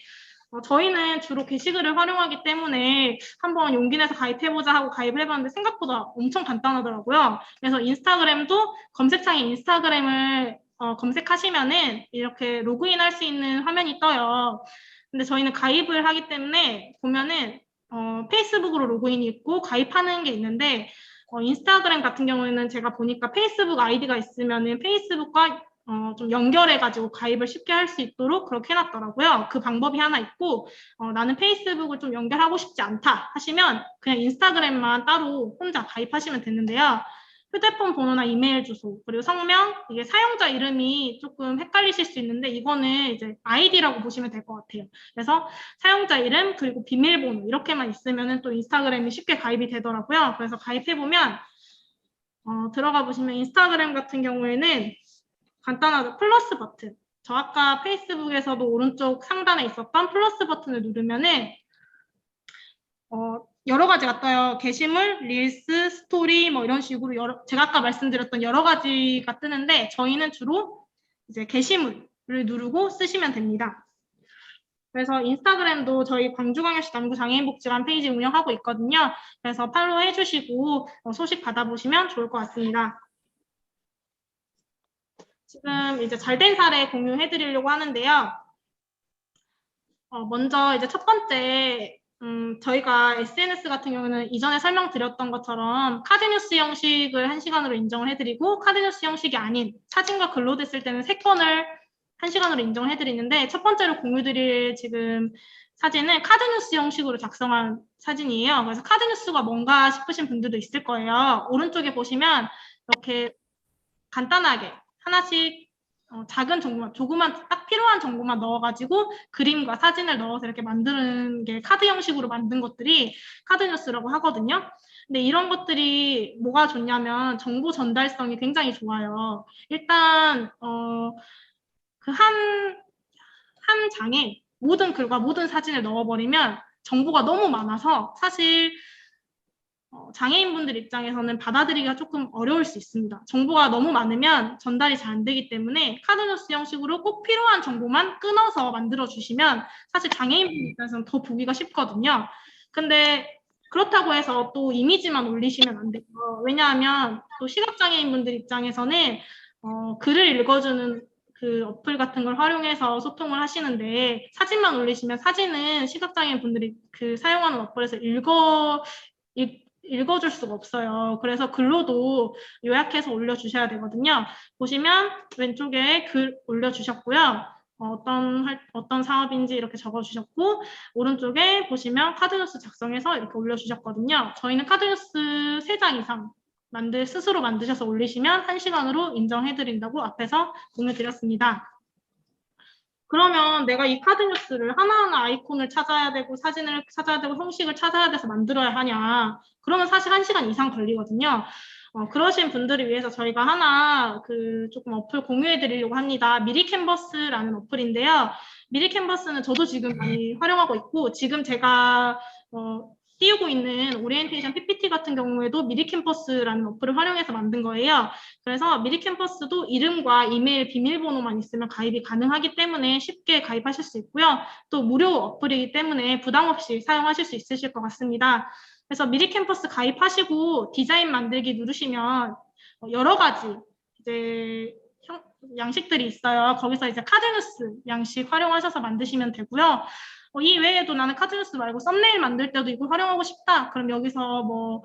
저희는 주로 게시글을 활용하기 때문에 한번 용기 내서 가입해보자 하고 가입을 해봤는데 생각보다 엄청 간단하더라고요. 그래서 인스타그램도 검색창에 인스타그램을 검색하시면은 이렇게 로그인 할 수 있는 화면이 떠요. 근데 저희는 가입을 하기 때문에 보면은 페이스북으로 로그인이 있고 가입하는 게 있는데 인스타그램 같은 경우에는 제가 보니까 페이스북 아이디가 있으면은 페이스북과 좀 연결해가지고 가입을 쉽게 할 수 있도록 그렇게 해놨더라고요. 그 방법이 하나 있고 나는 페이스북을 좀 연결하고 싶지 않다 하시면 그냥 인스타그램만 따로 혼자 가입하시면 되는데요. 휴대폰 번호나 이메일 주소, 그리고 성명, 이게 사용자 이름이 조금 헷갈리실 수 있는데 이거는 이제 아이디라고 보시면 될 것 같아요. 그래서 사용자 이름 그리고 비밀번호 이렇게만 있으면은 또 인스타그램이 쉽게 가입이 되더라고요. 그래서 가입해보면 들어가 보시면 인스타그램 같은 경우에는 간단하죠. 플러스 버튼. 저 아까 페이스북에서도 오른쪽 상단에 있었던 플러스 버튼을 누르면은 여러 가지가 떠요. 게시물, 릴스, 스토리 뭐 이런 식으로 제가 아까 말씀드렸던 여러 가지가 뜨는데 저희는 주로 이제 게시물을 누르고 쓰시면 됩니다. 그래서 인스타그램도 저희 광주광역시 남구장애인복지관 페이지 운영하고 있거든요. 그래서 팔로우 해주시고 소식 받아보시면 좋을 것 같습니다. 지금 이제 잘된 사례 공유해드리려고 하는데요. 먼저 이제 첫 번째, 저희가 SNS 같은 경우는 이전에 설명드렸던 것처럼 카드뉴스 형식을 1시간으로 인정을 해드리고 카드뉴스 형식이 아닌 사진과 글로 됐을 때는 3건을 1시간으로 인정을 해드리는데 첫 번째로 공유드릴 지금 사진은 카드뉴스 형식으로 작성한 사진이에요. 그래서 카드뉴스가 뭔가 싶으신 분들도 있을 거예요. 오른쪽에 보시면 이렇게 간단하게 하나씩 작은 정보만, 조그만 딱 필요한 정보만 넣어가지고 그림과 사진을 넣어서 이렇게 만드는 게 카드 형식으로 만든 것들이 카드뉴스라고 하거든요. 근데 이런 것들이 뭐가 좋냐면 정보 전달성이 굉장히 좋아요. 일단 그 한 장에 모든 글과 모든 사진을 넣어버리면 정보가 너무 많아서 사실 장애인분들 입장에서는 받아들이기가 조금 어려울 수 있습니다. 정보가 너무 많으면 전달이 잘 안 되기 때문에 카드뉴스 형식으로 꼭 필요한 정보만 끊어서 만들어 주시면 사실 장애인분들 입장에서는 더 보기가 쉽거든요. 근데 그렇다고 해서 또 이미지만 올리시면 안 돼요. 왜냐하면 또 시각장애인분들 입장에서는 글을 읽어주는 그 어플 같은 걸 활용해서 소통을 하시는데 사진만 올리시면 사진은 시각장애인 분들이 그 사용하는 어플에서 읽어줄 수가 없어요. 그래서 글로도 요약해서 올려주셔야 되거든요. 보시면 왼쪽에 글 올려주셨고요. 어떤 사업인지 이렇게 적어주셨고, 오른쪽에 보시면 카드뉴스 작성해서 이렇게 올려주셨거든요. 저희는 카드뉴스 3장 이상 스스로 만드셔서 올리시면 1시간으로 인정해드린다고 앞에서 공유드렸습니다. 그러면 내가 이 카드뉴스를 하나하나 아이콘을 찾아야 되고 사진을 찾아야 되고 형식을 찾아야 돼서 만들어야 하냐. 그러면 사실 1시간 이상 걸리거든요. 그러신 분들을 위해서 저희가 하나 조금 어플 공유해 드리려고 합니다. 미리 캔버스라는 어플인데요. 미리 캔버스는 저도 지금 많이 활용하고 있고, 지금 제가 띄우고 있는 오리엔테이션 PPT 같은 경우에도 미리 캠퍼스라는 어플을 활용해서 만든 거예요. 그래서 미리 캠퍼스도 이름과 이메일, 비밀번호만 있으면 가입이 가능하기 때문에 쉽게 가입하실 수 있고요. 또 무료 어플이기 때문에 부담 없이 사용하실 수 있으실 것 같습니다. 그래서 미리 캠퍼스 가입하시고 디자인 만들기 누르시면 여러 가지 이제 양식들이 있어요. 거기서 이제 카드뉴스 양식 활용하셔서 만드시면 되고요. 이 외에도 나는 카드뉴스 말고 썸네일 만들 때도 이걸 활용하고 싶다. 그럼 여기서 뭐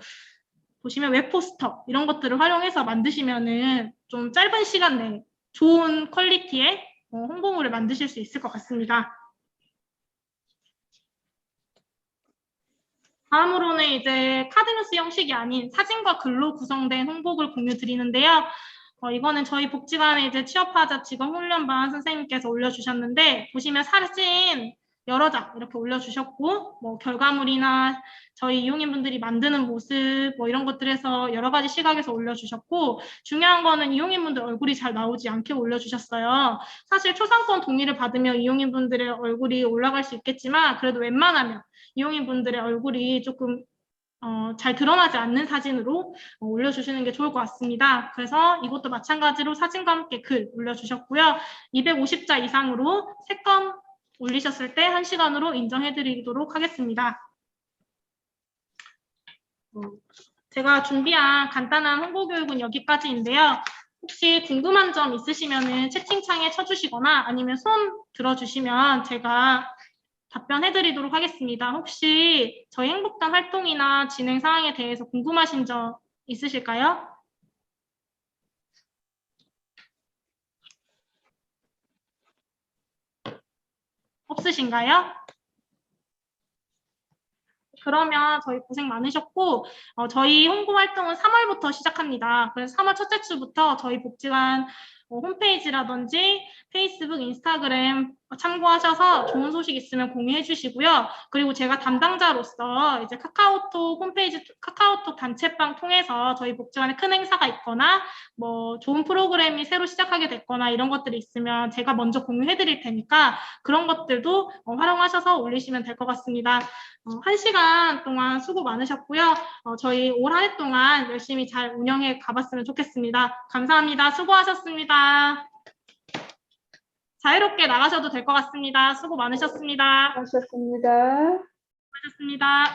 보시면 웹포스터 이런 것들을 활용해서 만드시면은 좀 짧은 시간 내에 좋은 퀄리티의 홍보물을 만드실 수 있을 것 같습니다. 다음으로는 이제 카드뉴스 형식이 아닌 사진과 글로 구성된 홍보글 공유 드리는데요. 이거는 저희 복지관에 이제 취업하자 직원 훈련반 선생님께서 올려주셨는데, 보시면 사진 여러 장 이렇게 올려주셨고, 뭐 결과물이나 저희 이용인분들이 만드는 모습 뭐 이런 것들에서 여러 가지 시각에서 올려주셨고, 중요한 거는 이용인분들 얼굴이 잘 나오지 않게 올려주셨어요. 사실 초상권 동의를 받으면 이용인분들의 얼굴이 올라갈 수 있겠지만, 그래도 웬만하면 이용인분들의 얼굴이 조금 잘 드러나지 않는 사진으로 올려주시는 게 좋을 것 같습니다. 그래서 이것도 마찬가지로 사진과 함께 글 올려주셨고요. 250자 이상으로 3건 올리셨을 때 1시간으로 인정해드리도록 하겠습니다. 제가 준비한 간단한 홍보교육은 여기까지인데요. 혹시 궁금한 점 있으시면 채팅창에 쳐주시거나 아니면 손 들어주시면 제가 답변해드리도록 하겠습니다. 혹시 저희 행복단 활동이나 진행 사항에 대해서 궁금하신 점 있으실까요? 없으신가요? 그러면 저희 고생 많으셨고, 저희 홍보 활동은 3월부터 시작합니다. 그래서 3월 첫째 주부터 저희 복지관 홈페이지라든지 페이스북, 인스타그램 참고하셔서 좋은 소식 있으면 공유해 주시고요. 그리고 제가 담당자로서 이제 카카오톡 홈페이지, 카카오톡 단체방 통해서 저희 복지관에 큰 행사가 있거나 뭐 좋은 프로그램이 새로 시작하게 됐거나 이런 것들이 있으면 제가 먼저 공유해 드릴 테니까 그런 것들도 활용하셔서 올리시면 될 것 같습니다. 1시간 동안 수고 많으셨고요. 저희 올 한 해 동안 열심히 잘 운영해 가봤으면 좋겠습니다. 감사합니다. 수고하셨습니다. 자유롭게 나가셔도 될 것 같습니다. 수고 많으셨습니다. 수고하셨습니다. 수고하셨습니다.